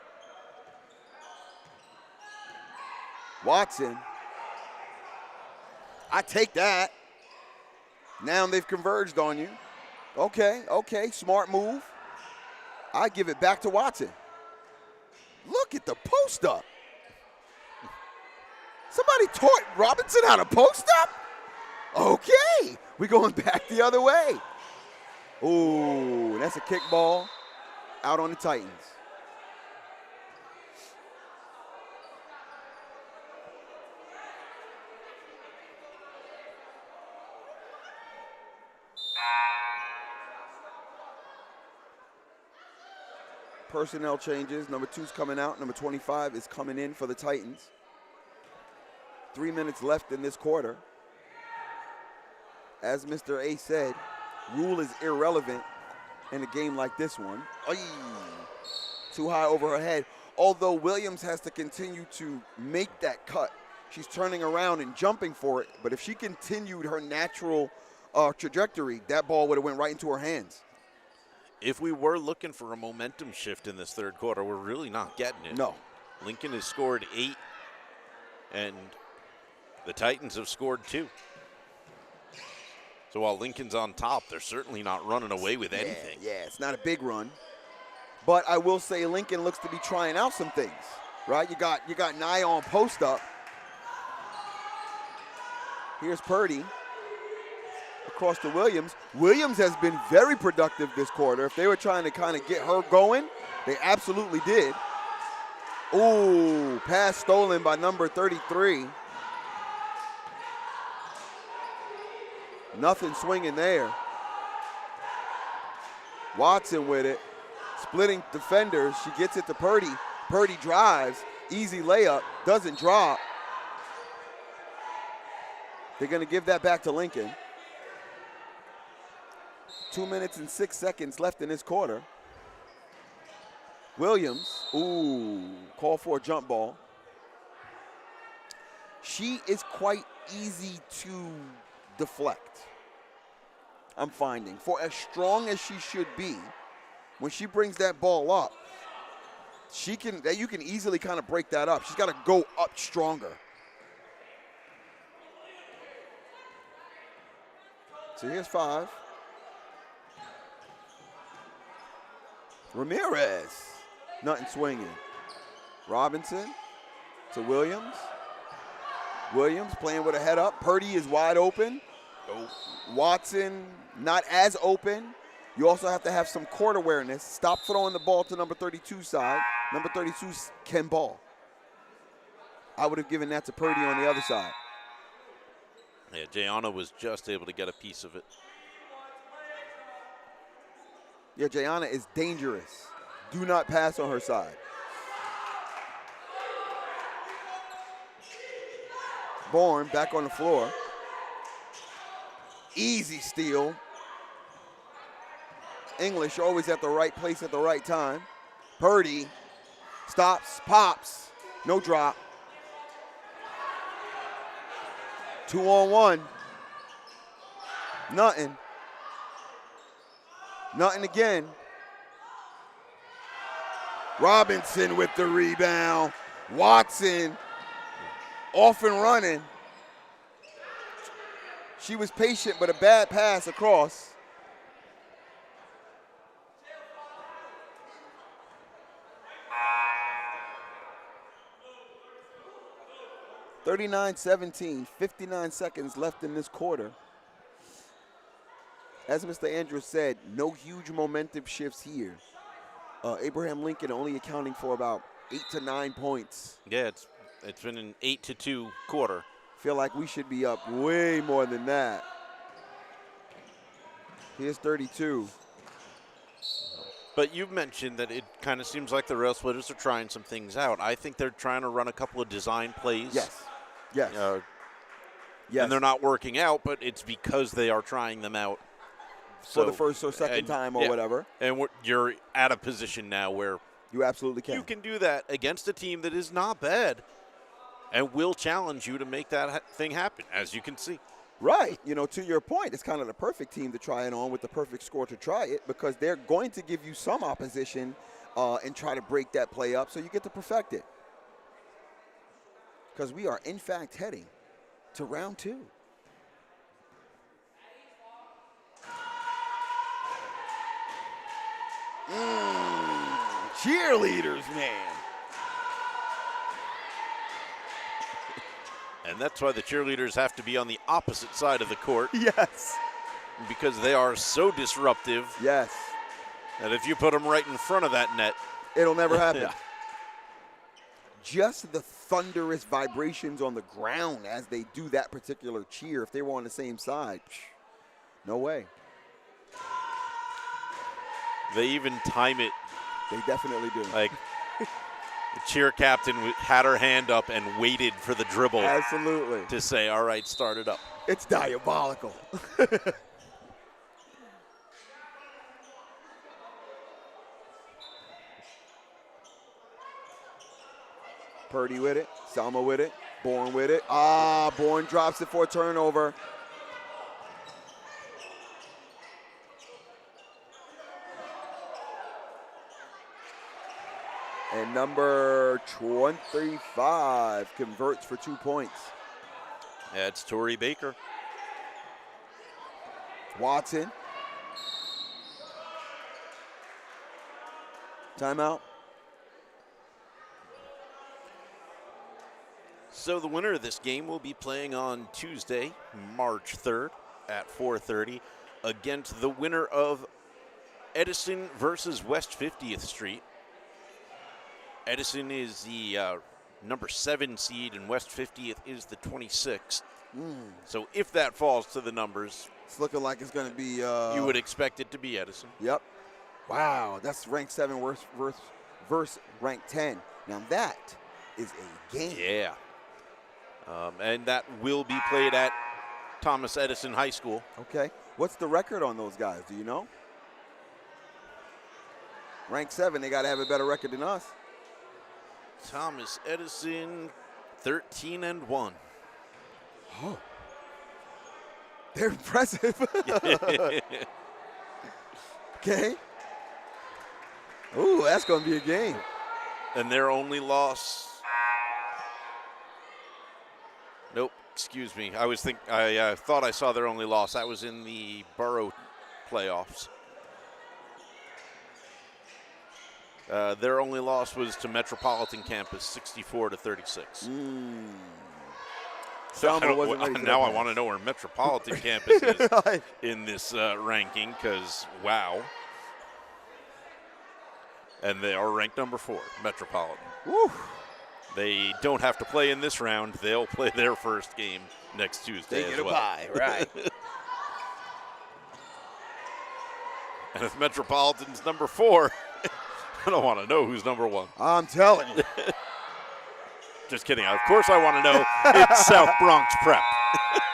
Watson. I take that. Now they've converged on you. Okay, smart move. I give it back to Watson. Look at the post up. Somebody taught Robinson how to post up? Okay, we're going back the other way. Ooh, that's a kick ball out on the Titans. Personnel changes. Number 2's coming out. Number 25 is coming in for the Titans. 3 minutes left in this quarter. as Mr. A said, rule is irrelevant in a game like this one. Ay, too high over her head. Although Williams has to continue to make that cut. She's turning around and jumping for it, but if she continued her natural trajectory, that ball would have went right into her hands. If we were looking for a momentum shift in this third quarter, we're really not getting it. No. Lincoln has scored 8, and the Titans have scored 2. So while Lincoln's on top, they're certainly not running away with anything. Yeah, it's not a big run. But I will say Lincoln looks to be trying out some things, right? You got Nia on post up. Here's Purdy across to Williams. Williams has been very productive this quarter. If they were trying to kind of get her going, they absolutely did. Ooh, pass stolen by number 33. Nothing swinging there. Watson with it. Splitting defenders. She gets it to Purdy. Purdy drives. Easy layup. Doesn't drop. They're going to give that back to Lincoln. 2 minutes and 6 seconds left in this quarter. Williams. Ooh, call for a jump ball. She is quite easy to deflect, I'm finding. For as strong as she should be, when she brings that ball up, you can easily kind of break that up. She's got to go up stronger. So here's 5. Ramirez, nothing swinging. Robinson to Williams. Williams playing with a head up. Purdy is wide open. Watson not as open. You also have to have some court awareness. Stop throwing the ball to number 32 side. Number 32 can ball. I would have given that to Purdy on the other side. Yeah, Jayana was just able to get a piece of it. Yeah, Jayana is dangerous. Do not pass on her side. Bourne back on the floor. Easy steal. English always at the right place at the right time. Purdy stops, pops, no drop. 2-on-1. Nothing. Nothing again. Robinson with the rebound. Watson off and running. She was patient, but a bad pass across. (39-17), 59 seconds left in this quarter. As Mr. Andrews said, no huge momentum shifts here. Abraham Lincoln only accounting for about 8 to 9 points. Yeah, it's been an 8-2 quarter. Feel like we should be up way more than that. Here's 32. But you've mentioned that it kind of seems like the Rail Splitters are trying some things out. I think they're trying to run a couple of design plays. Yes. Yes. Yes. And they're not working out, but it's because they are trying them out. For the first or second time or whatever. And you're at a position now where you absolutely can. You can do that against a team that is not bad and will challenge you to make that thing happen, as you can see. Right. You know, to your point, it's kind of the perfect team to try it on with the perfect score to try it, because they're going to give you some opposition and try to break that play up so you get to perfect it. Because we are, in fact, heading to round 2. Cheerleaders, man. And that's why the cheerleaders have to be on the opposite side of the court. Yes. Because they are so disruptive. Yes. That if you put them right in front of that net, it'll never happen. Yeah. Just the thunderous vibrations on the ground as they do that particular cheer, if they were on the same side, no way. They even time it. They definitely do. Like, the cheer captain had her hand up and waited for the dribble. Absolutely. To say, all right, start it up. It's diabolical. Purdy with it. Selma with it. Bourne with it. Bourne drops it for a turnover. And number 25 converts for 2 points. That's Torrey Baker. Watson. Timeout. So the winner of this game will be playing on Tuesday, March 3rd at 4:30 against the winner of Edison versus West 50th Street. Edison is the number 7 seed and West 50th is the 26th. So if that falls to the numbers, it's looking like it's going to be... you would expect it to be Edison. Yep. Wow, that's ranked 7 versus ranked 10. Now that is a game. Yeah. And that will be played at Thomas Edison High School. Okay. What's the record on those guys? Do you know? Ranked 7, they got to have a better record than us. Thomas Edison, 13-1. Oh. They're impressive. Okay. Ooh, that's going to be a game. And their only loss... Nope, excuse me. I thought I saw their only loss. That was in the borough playoffs. Their only loss was to Metropolitan Campus, 64-36. Selma wasn't ready for now that I want to know where Metropolitan Campus is in this ranking, because wow. And they are ranked number 4, Metropolitan. Woo. They don't have to play in this round. They'll play their first game next Tuesday They as get well. a bye, right. And if Metropolitan's number 4, I don't want to know who's number 1. I'm telling you. Just kidding. Of course I want to know. It's South Bronx Prep.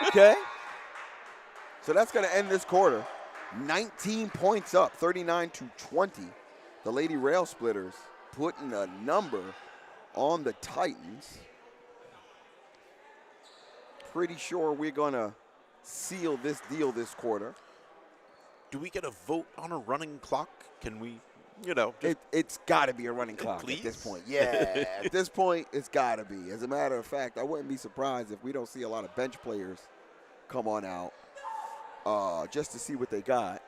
Okay. So that's going to end this quarter. 19 points up, 39-20. The Lady Rail Splitters putting a number on the Titans. Pretty sure we're going to seal this deal this quarter. Do we get a vote on a running clock? Can we, It's got to be a running clock please? At this point. Yeah, at this point, it's got to be. As a matter of fact, I wouldn't be surprised if we don't see a lot of bench players come on out just to see what they got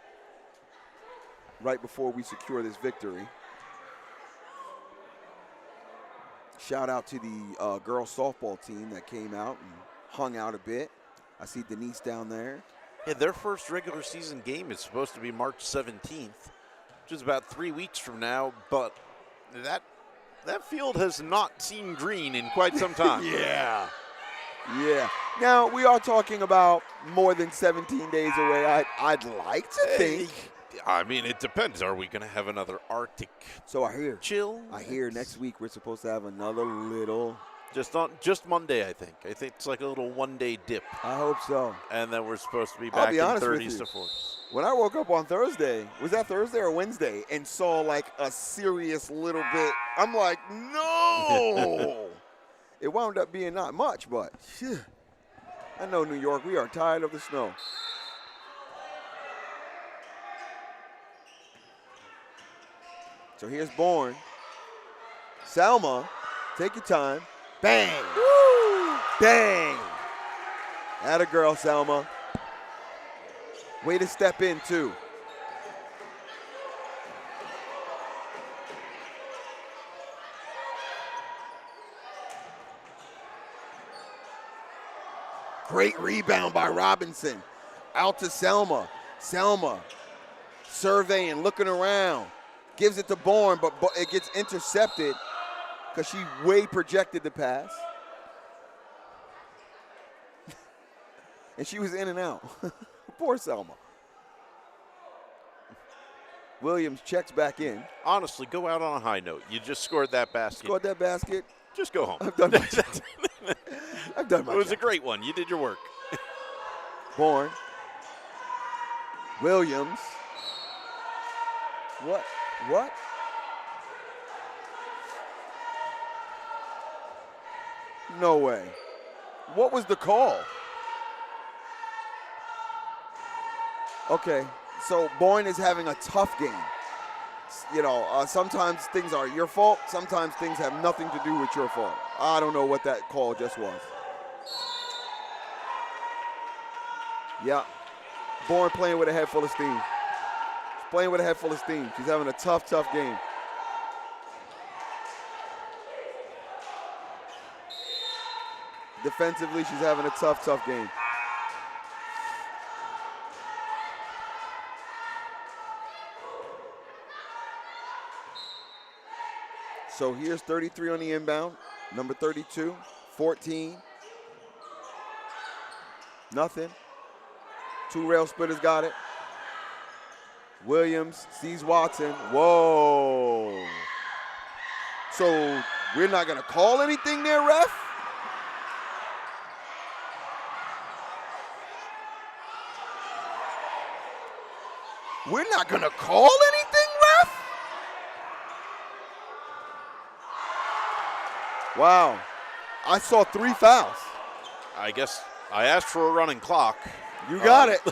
right before we secure this victory. Shout out to the girls softball team that came out and hung out a bit. I see Denise down there. Yeah, their first regular season game is supposed to be March 17th, which is about 3 weeks from now, but that field has not seen green in quite some time. Yeah. Now, we are talking about more than 17 days away. I'd like to think. I mean, it depends. Are we going to have another Arctic So I hear. chill? I hear next week we're supposed to have another little. Just Monday, I think. I think it's like a little one-day dip, I hope so. and then we're supposed to be I'll back be in honest with 30s you. to 40s. When I woke up on Thursday, was that Thursday or Wednesday, and saw like a serious little bit, I'm like, no! It wound up being not much, but phew. I know New York, we are tired of the snow. So here's Bourne. Selma, take your time. Bang! Woo! Bang! Atta girl, Selma. Way to step in, too. Great rebound by Robinson. Out to Selma. Selma surveying, looking around. Gives it to Bourne, but it gets intercepted because she way projected the pass. And she was in and out. Poor Selma. Williams checks back in. Honestly, go out on a high note. You just scored that basket. Scored that basket. Just go home. I've done my job. I've done my It was job. a great one. You did your work. Bourne. Williams. What? What? No way. What was the call? Okay, so Boyne is having a tough game. You know, sometimes things are your fault. Sometimes things have nothing to do with your fault. I don't know what that call just was. Yeah, Bourne playing with a head full of steam. She's playing with a head full of steam. She's having a tough game. Defensively, she's having a tough game. So here's 33 on the inbound, number 32, 14. Nothing. Two rail splitters got it. Williams sees Watson. Whoa. So we're not going to call anything there, ref? We're not going to call anything, ref? Wow. I saw 3 fouls. I guess I asked for a running clock. You got it.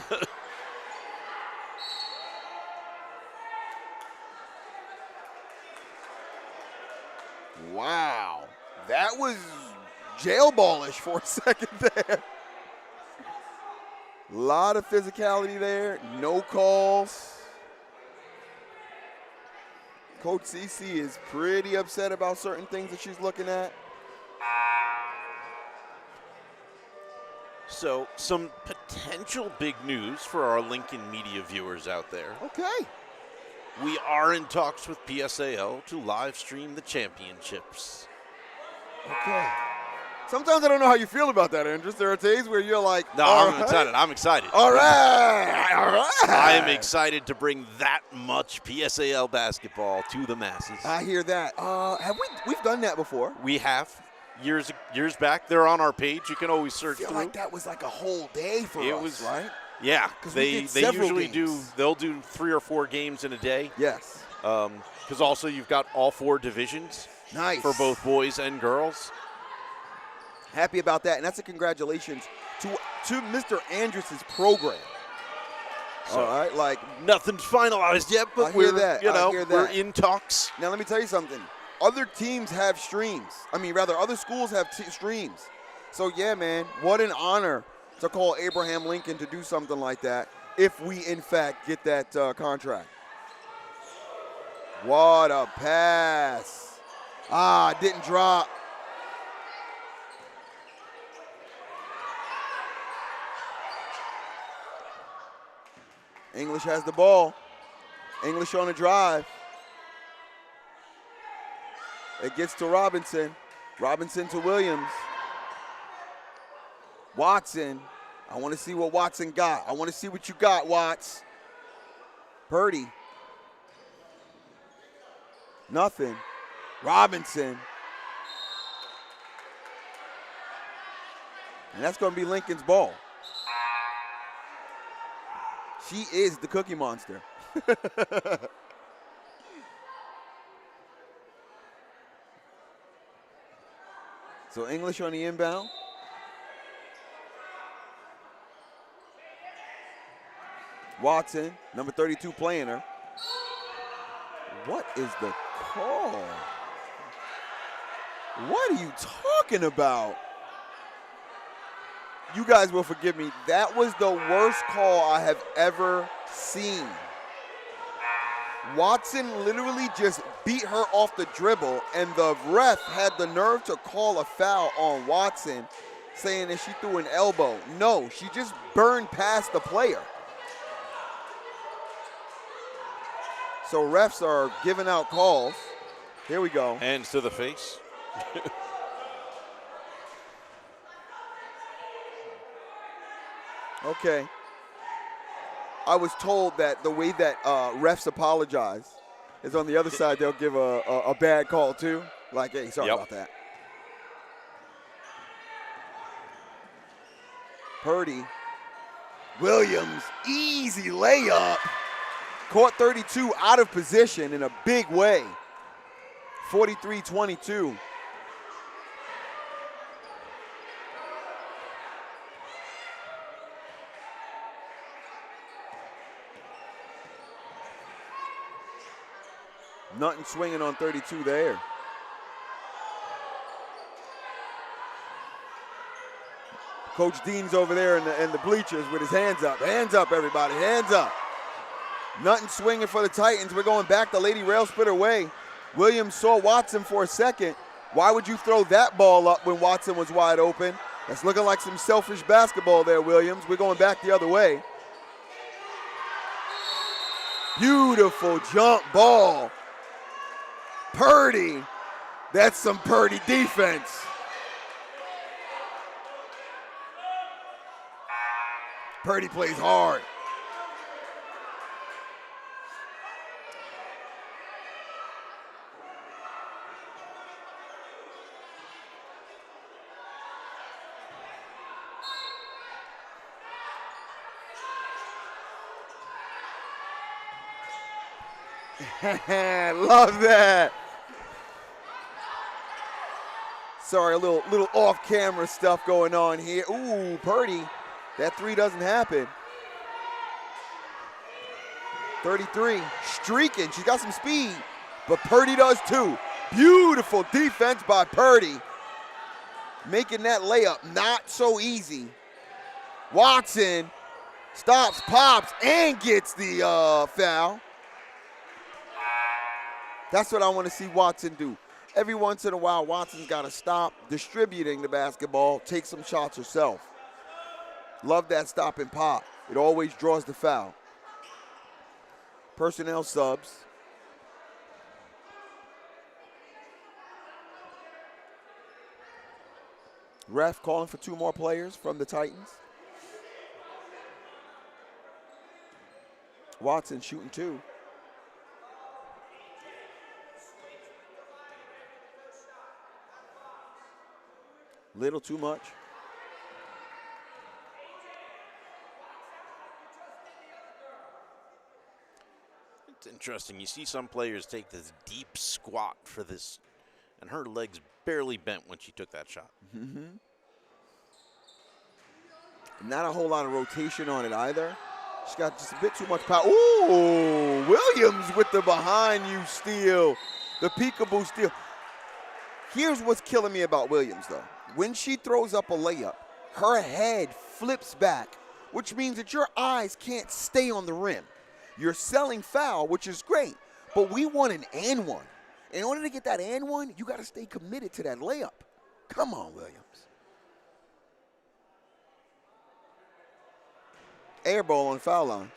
Wow. That was jail ballish for a second there. A lot of physicality there. No calls. Coach Cece is pretty upset about certain things that she's looking at. So, some potential big news for our Lincoln media viewers out there. Okay. We are in talks with PSAL to live stream the championships. Okay. Sometimes I don't know how you feel about that, Andrews. There are days where you're like, no, I'm excited. I'm excited. All right. All right. I am excited to bring that much PSAL basketball to the masses. I hear that. We've done that before. We have. Years back. They're on our page. You can always search I feel through. like that was like a whole day for us, right? Yeah, they usually games. they'll do 3 or 4 games in a day. Yes. Because also you've got all 4 divisions. Nice. For both boys and girls. Happy about that, and that's a congratulations to Mr. Andrus' program. So, all right, like nothing's finalized yet, but we're in talks. Now let me tell you something. Other teams have streams. Other schools have streams. So yeah, man, what an honor to call Abraham Lincoln to do something like that if we in fact get that contract. What a pass. Didn't drop. English has the ball. English on a drive. It gets to Robinson. Robinson to Williams. Watson. I want to see what Watson got. I want to see what you got, Watts. Purdy. Nothing. Robinson. And that's going to be Lincoln's ball. She is the Cookie Monster. So English on the inbound. Watson, number 32, playing her. What is the call? What are you talking about? You guys will forgive me. That was the worst call I have ever seen. Watson literally just beat her off the dribble, and the ref had the nerve to call a foul on Watson, saying that she threw an elbow. No, she just burned past the player. So refs are giving out calls. Here we go. Hands to the face. Okay. I was told that the way that refs apologize is on the other side, they'll give a bad call too. Like, hey, sorry about that. Purdy. Williams, easy layup. Caught 32 out of position in a big way. 43-22. Nothing swinging on 32 there. Coach Dean's over there in the bleachers with his hands up. Hands up, everybody, hands up. Nothing swinging for the Titans. We're going back the Lady Rail Splitter way. Williams saw Watson for a second. Why would you throw that ball up when Watson was wide open? That's looking like some selfish basketball there, Williams. We're going back the other way. Beautiful jump ball. Purdy. That's some Purdy defense. Purdy plays hard. Love that. Sorry, a little off-camera stuff going on here. Ooh, Purdy. That three doesn't happen. 33, streaking. She's got some speed, but Purdy does too. Beautiful defense by Purdy. Making that layup not so easy. Watson stops, pops, and gets the foul. That's what I want to see Watson do. Every once in a while, Watson's got to stop distributing the basketball, take some shots herself. Love that stop and pop. It always draws the foul. Personnel subs. Ref calling for 2 more players from the Titans. Watson shooting 2. Little too much. It's interesting. You see some players take this deep squat for this, and her legs barely bent when she took that shot. Mm-hmm. Not a whole lot of rotation on it either. She's got just a bit too much power. Ooh, Williams with the behind you steal, the peekaboo steal. Here's what's killing me about Williams, though. When she throws up a layup, her head flips back, which means that your eyes can't stay on the rim. You're selling foul, which is great, but we want an and one. In order to get that and one, you got to stay committed to that layup. Come on, Williams. Air ball on the foul line.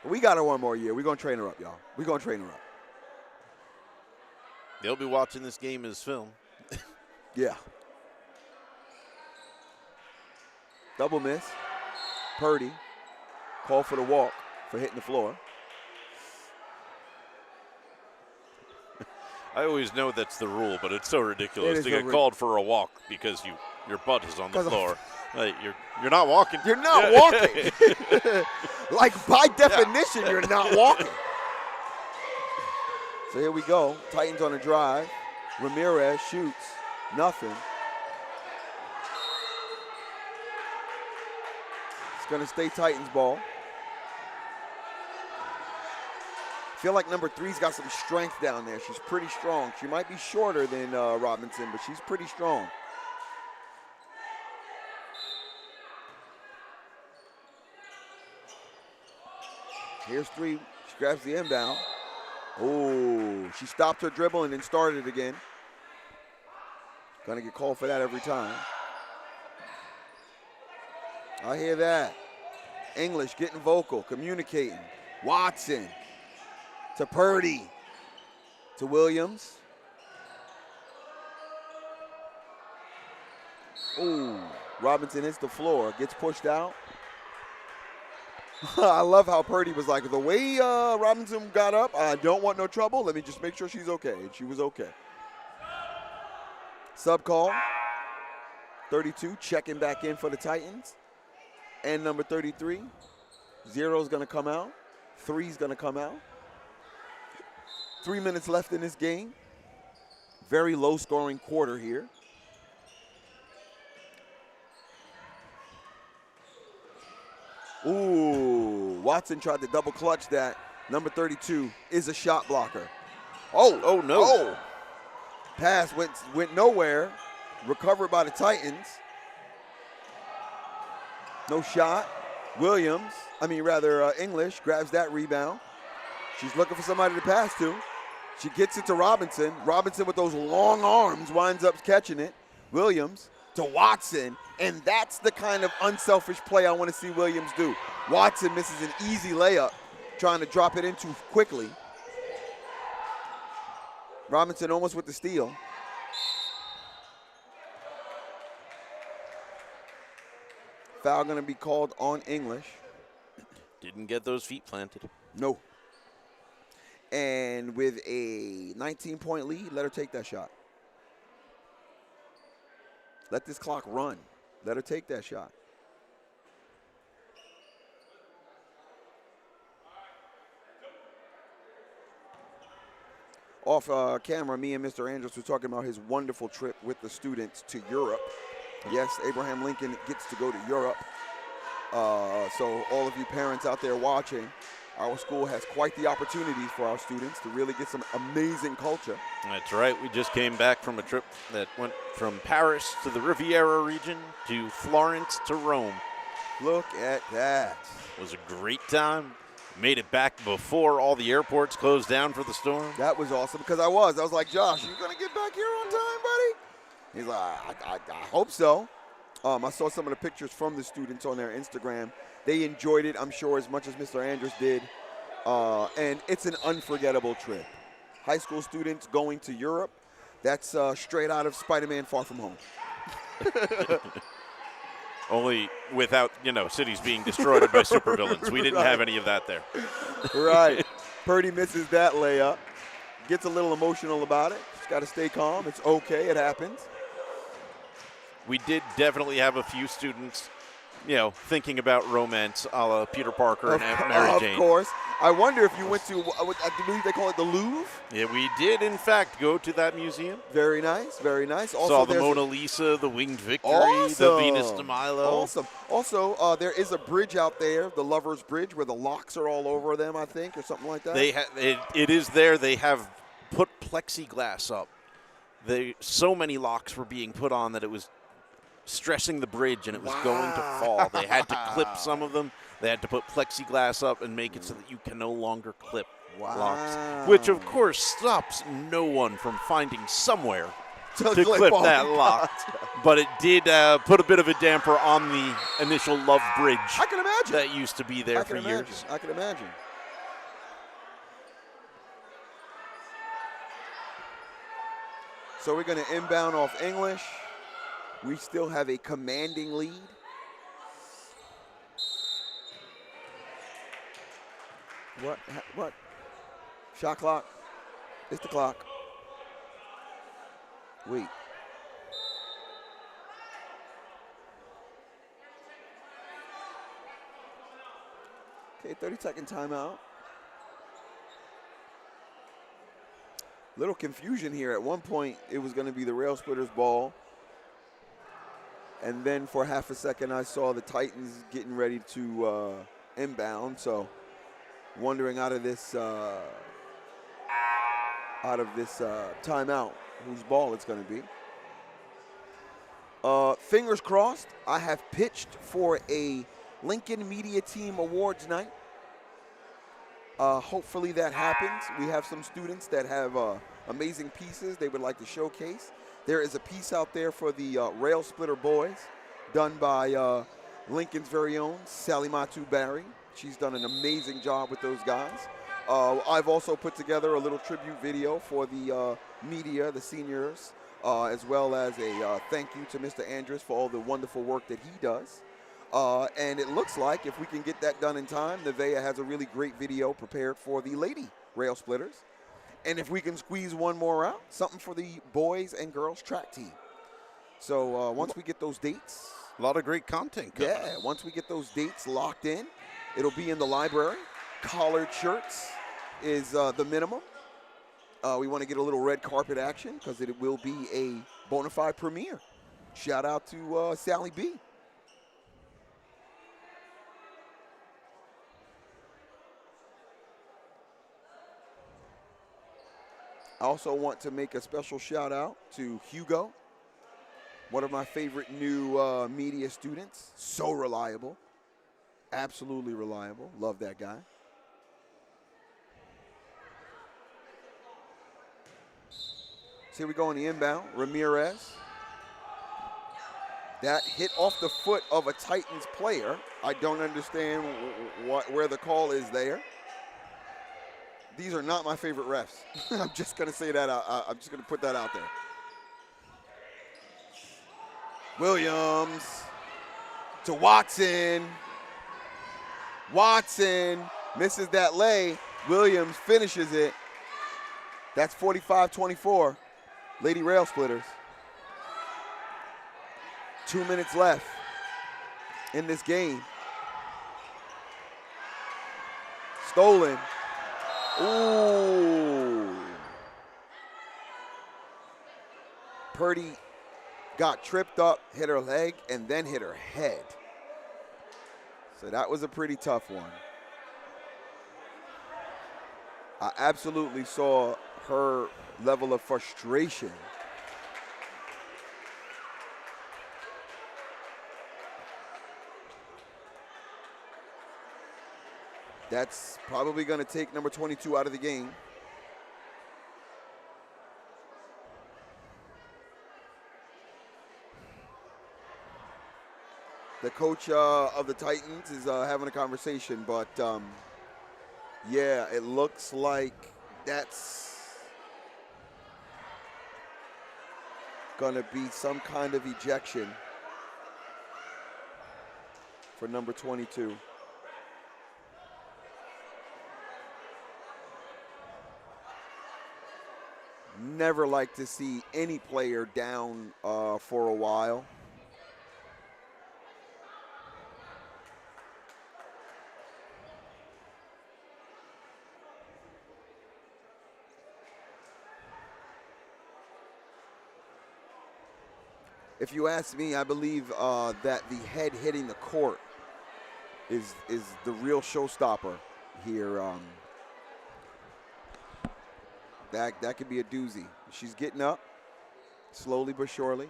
We got her one more year. We're going to train her up, y'all. We're going to train her up. They'll be watching this game as film. Yeah. Double miss. Purdy. Call for the walk for hitting the floor. I always know that's the rule, but it's so ridiculous to get called for a walk because your butt is on the floor. Like, you're not walking. You're not walking. Like, by definition, you're not walking. So here we go. Titans on a drive. Ramirez shoots. Nothing. It's going to stay Titans ball. I feel like number 3's got some strength down there. She's pretty strong. She might be shorter than Robinson, but she's pretty strong. Here's 3. She grabs the inbound. Oh, she stopped her dribble and then started again. Gonna get called for that every time. I hear that. English getting vocal, communicating. Watson to Purdy to Williams. Oh, Robinson hits the floor, gets pushed out. I love how Purdy was like, the way Robinson got up, I don't want no trouble. Let me just make sure she's okay. And she was okay. Sub call. 32 checking back in for the Titans. And number 33, 0 is going to come out. 3 is going to come out. 3 minutes left in this game. Very low-scoring quarter here. Ooh, Watson tried to double clutch that. Number 32 is a shot blocker. Oh no. Oh. Pass went nowhere. Recovered by the Titans. No shot. English grabs that rebound. She's looking for somebody to pass to. She gets it to Robinson. Robinson with those long arms winds up catching it. Williams to Watson, and that's the kind of unselfish play I want to see Williams do. Watson misses an easy layup, trying to drop it in too quickly. Robinson almost with the steal. Foul going to be called on English. Didn't get those feet planted. No. And with a 19-point lead, let her take that shot. Let this clock run. Let her take that shot. Off camera, me and Mr. Andrews were talking about his wonderful trip with the students to Europe. Yes, Abraham Lincoln gets to go to Europe. So all of you parents out there watching, our school has quite the opportunities for our students to really get some amazing culture. That's right. We just came back from a trip that went from Paris to the Riviera region to Florence to Rome. Look at that. It was a great time. Made it back before all the airports closed down for the storm. That was awesome because I was like, Josh, you going to get back here on time, buddy? He's like, I hope so. I saw some of the pictures from the students on their Instagram. They enjoyed it, I'm sure, as much as Mr. Andrews did. And it's an unforgettable trip. High school students going to Europe, that's straight out of Spider-Man Far From Home. Only without, cities being destroyed by supervillains. We didn't have any of that there. Right. Purdy misses that layup. Gets a little emotional about it. Just got to stay calm. It's okay. It happens. We did definitely have a few students, thinking about romance a la Peter Parker and Aunt Mary Jane. Of course. I wonder if you went to, I believe they call it the Louvre. Yeah, we did, in fact, go to that museum. Very nice, very nice. Also, saw the Mona Lisa, the Winged Victory, awesome. The Venus de Milo. Awesome. Also, there is a bridge out there, the Lover's Bridge, where the locks are all over them, I think, or something like that. It is there. They have put plexiglass up. So many locks were being put on that it was stressing the bridge, and it was going to fall. They had to clip some of them. They had to put plexiglass up and make it so that you can no longer clip locks, which, of course, stops no one from finding somewhere to clip that lock. But it did put a bit of a damper on the initial love bridge. I can imagine. That used to be there for years. I can imagine. So we're going to inbound off English. We still have a commanding lead. What? Shot clock. It's the clock. Wait. Okay, 30-second timeout. Little confusion here. At one point, it was going to be the Rail Splitters ball. And then for half a second, I saw the Titans getting ready to inbound. So wondering out of this timeout whose ball it's going to be. Fingers crossed, I have pitched for a Lincoln Media Team Awards night. Hopefully that happens. We have some students that have amazing pieces they would like to showcase. There is a piece out there for the Rail Splitter Boys done by Lincoln's very own Sally Matu Barry. She's done an amazing job with those guys. I've also put together a little tribute video for the media, the seniors, as well as a thank you to Mr. Andrews for all the wonderful work that he does. And it looks like if we can get that done in time, Nevaeh has a really great video prepared for the lady Rail Splitters. And if we can squeeze one more out, something for the boys and girls track team. So once we get those dates, A lot of great content coming yeah, up. once we get those dates locked in, it'll be in the library. Collared shirts is the minimum. We want to get a little red carpet action because it will be a bona fide premiere. Shout out to Sally B. I also want to make a special shout out to Hugo, one of my favorite new media students. So reliable, absolutely reliable. Love that guy. So here we go on the inbound. Ramirez. That hit off the foot of a Titans player. I don't understand where the call is there. These are not my favorite refs. I'm just going to say that. I'm just going to put that out there. Williams to Watson. Watson misses that lay. Williams finishes it. That's 45-24. Lady Rail Splitters. 2 minutes left in this game. Stolen. Ooh. Purdy got tripped up, hit her leg, and then hit her head. So that was a pretty tough one. I absolutely saw her level of frustration. That's probably going to take number 22 out of the game. The coach of the Titans is having a conversation, but yeah, it looks like that's going to be some kind of ejection for number 22. Never like to see any player down for a while. If you ask me, I believe that the head hitting the court is the real showstopper here. That could be a doozy. She's getting up, slowly but surely.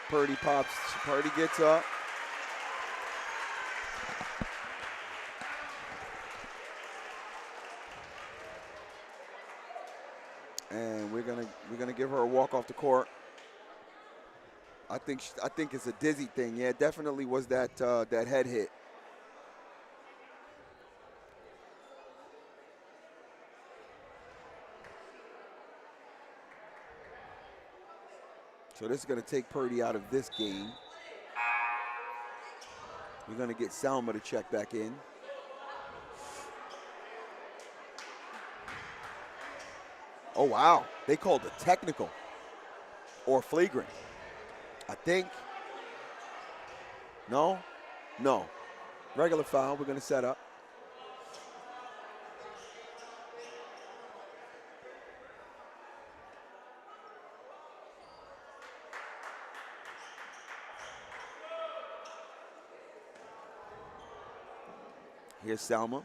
Purdy pops. Purdy gets up. And we're gonna give her a walk off the court. I think it's a dizzy thing. Yeah, it definitely was that that head hit. So this is going to take Purdy out of this game. We're going to get Salma to check back in. Oh, wow. They called a technical or flagrant. I think. No? No. Regular foul. We're going to set up. Here's Salma.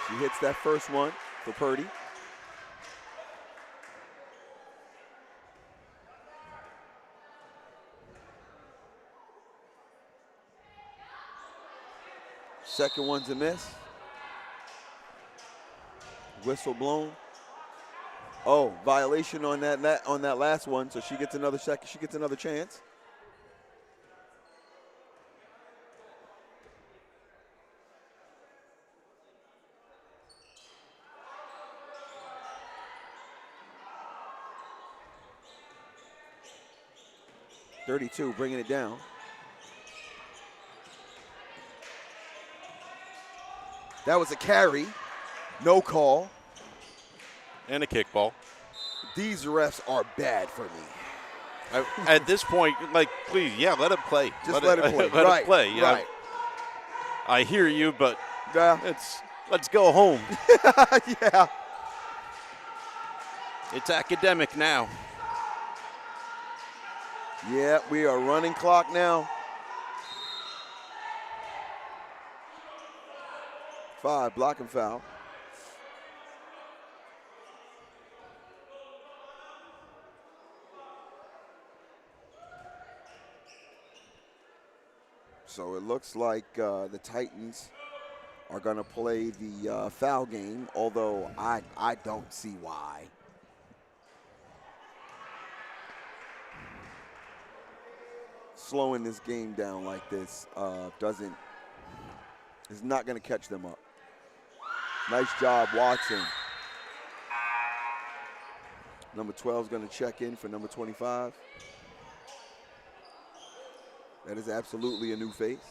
She hits that first one for Purdy. Second one's a miss. Whistle blown. Oh, violation on that last one, so she gets another second. She gets another chance. .32, bringing it down. That was a carry. No call. And a kickball. These refs are bad for me. At this point, like, please, yeah, let it play. Just let it play. Let it play. Yeah. Right. I hear you, but Yeah. let's go home. Yeah. It's academic now. Yeah, we are running clock now. 5, block and foul. So it looks like the Titans are going to play the foul game, although I don't see why. Slowing this game down like this is not going to catch them up. Nice job, Watson. Number 12 is going to check in for number 25. That is absolutely a new face.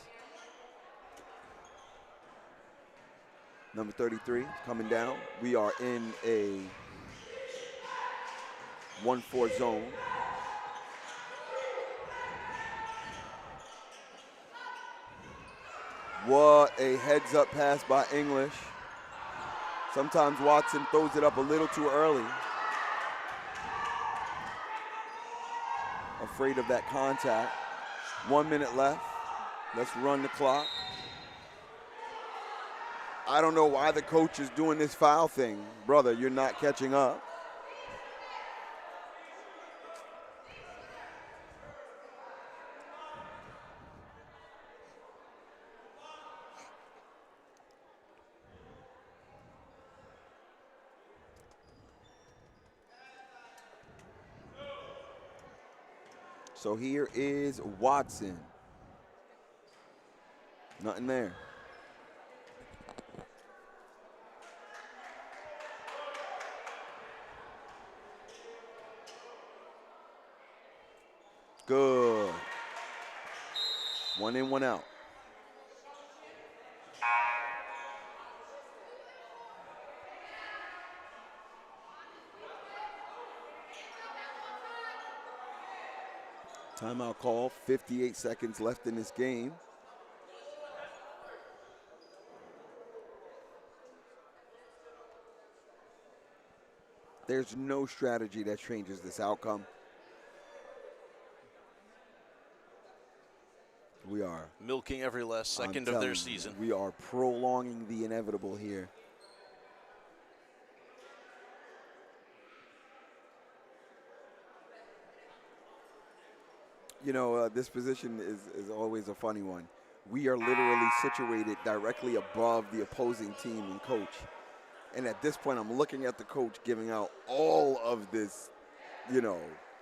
Number 33 coming down. We are in a 1-4 zone. What a heads-up pass by English. Sometimes Watson throws it up a little too early. Afraid of that contact. 1 minute left. Let's run the clock. I don't know why the coach is doing this foul thing. Brother, you're not catching up. So here is Watson. Nothing there. Good. 1 in, 1 out. Timeout call, 58 seconds left in this game. There's no strategy that changes this outcome. We are milking every last second of their season. We are prolonging the inevitable here. You know, this position is always a funny one. We are literally situated directly above the opposing team and coach. And at this point, I'm looking at the coach giving out all of this, you know,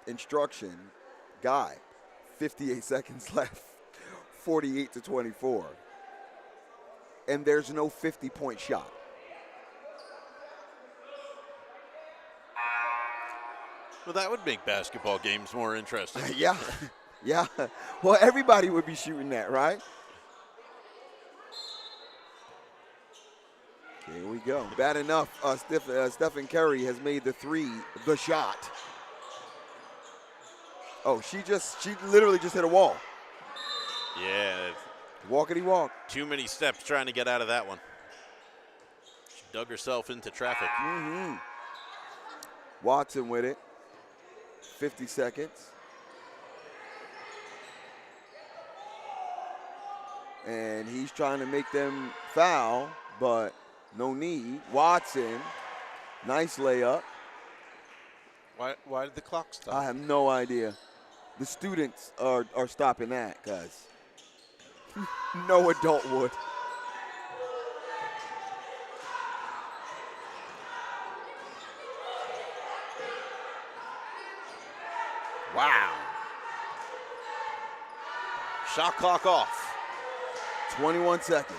instruction. Guy, 58 seconds left, 48-24. And there's no 50-point shot. Well, that would make basketball games more interesting. Yeah. Yeah, well, everybody would be shooting that, right? Here we go. Bad enough, Stephen Curry has made the three the shot. Oh, she literally just hit a wall. Yeah. Walkity walk. Too many steps trying to get out of that one. She dug herself into traffic. Mm-hmm. Watson with it. 50 seconds. And he's trying to make them foul, but no need. Watson, nice layup. Why did the clock stop? I have no idea. The students are stopping that, guys. No adult would. Wow. Shot clock off. 21 seconds.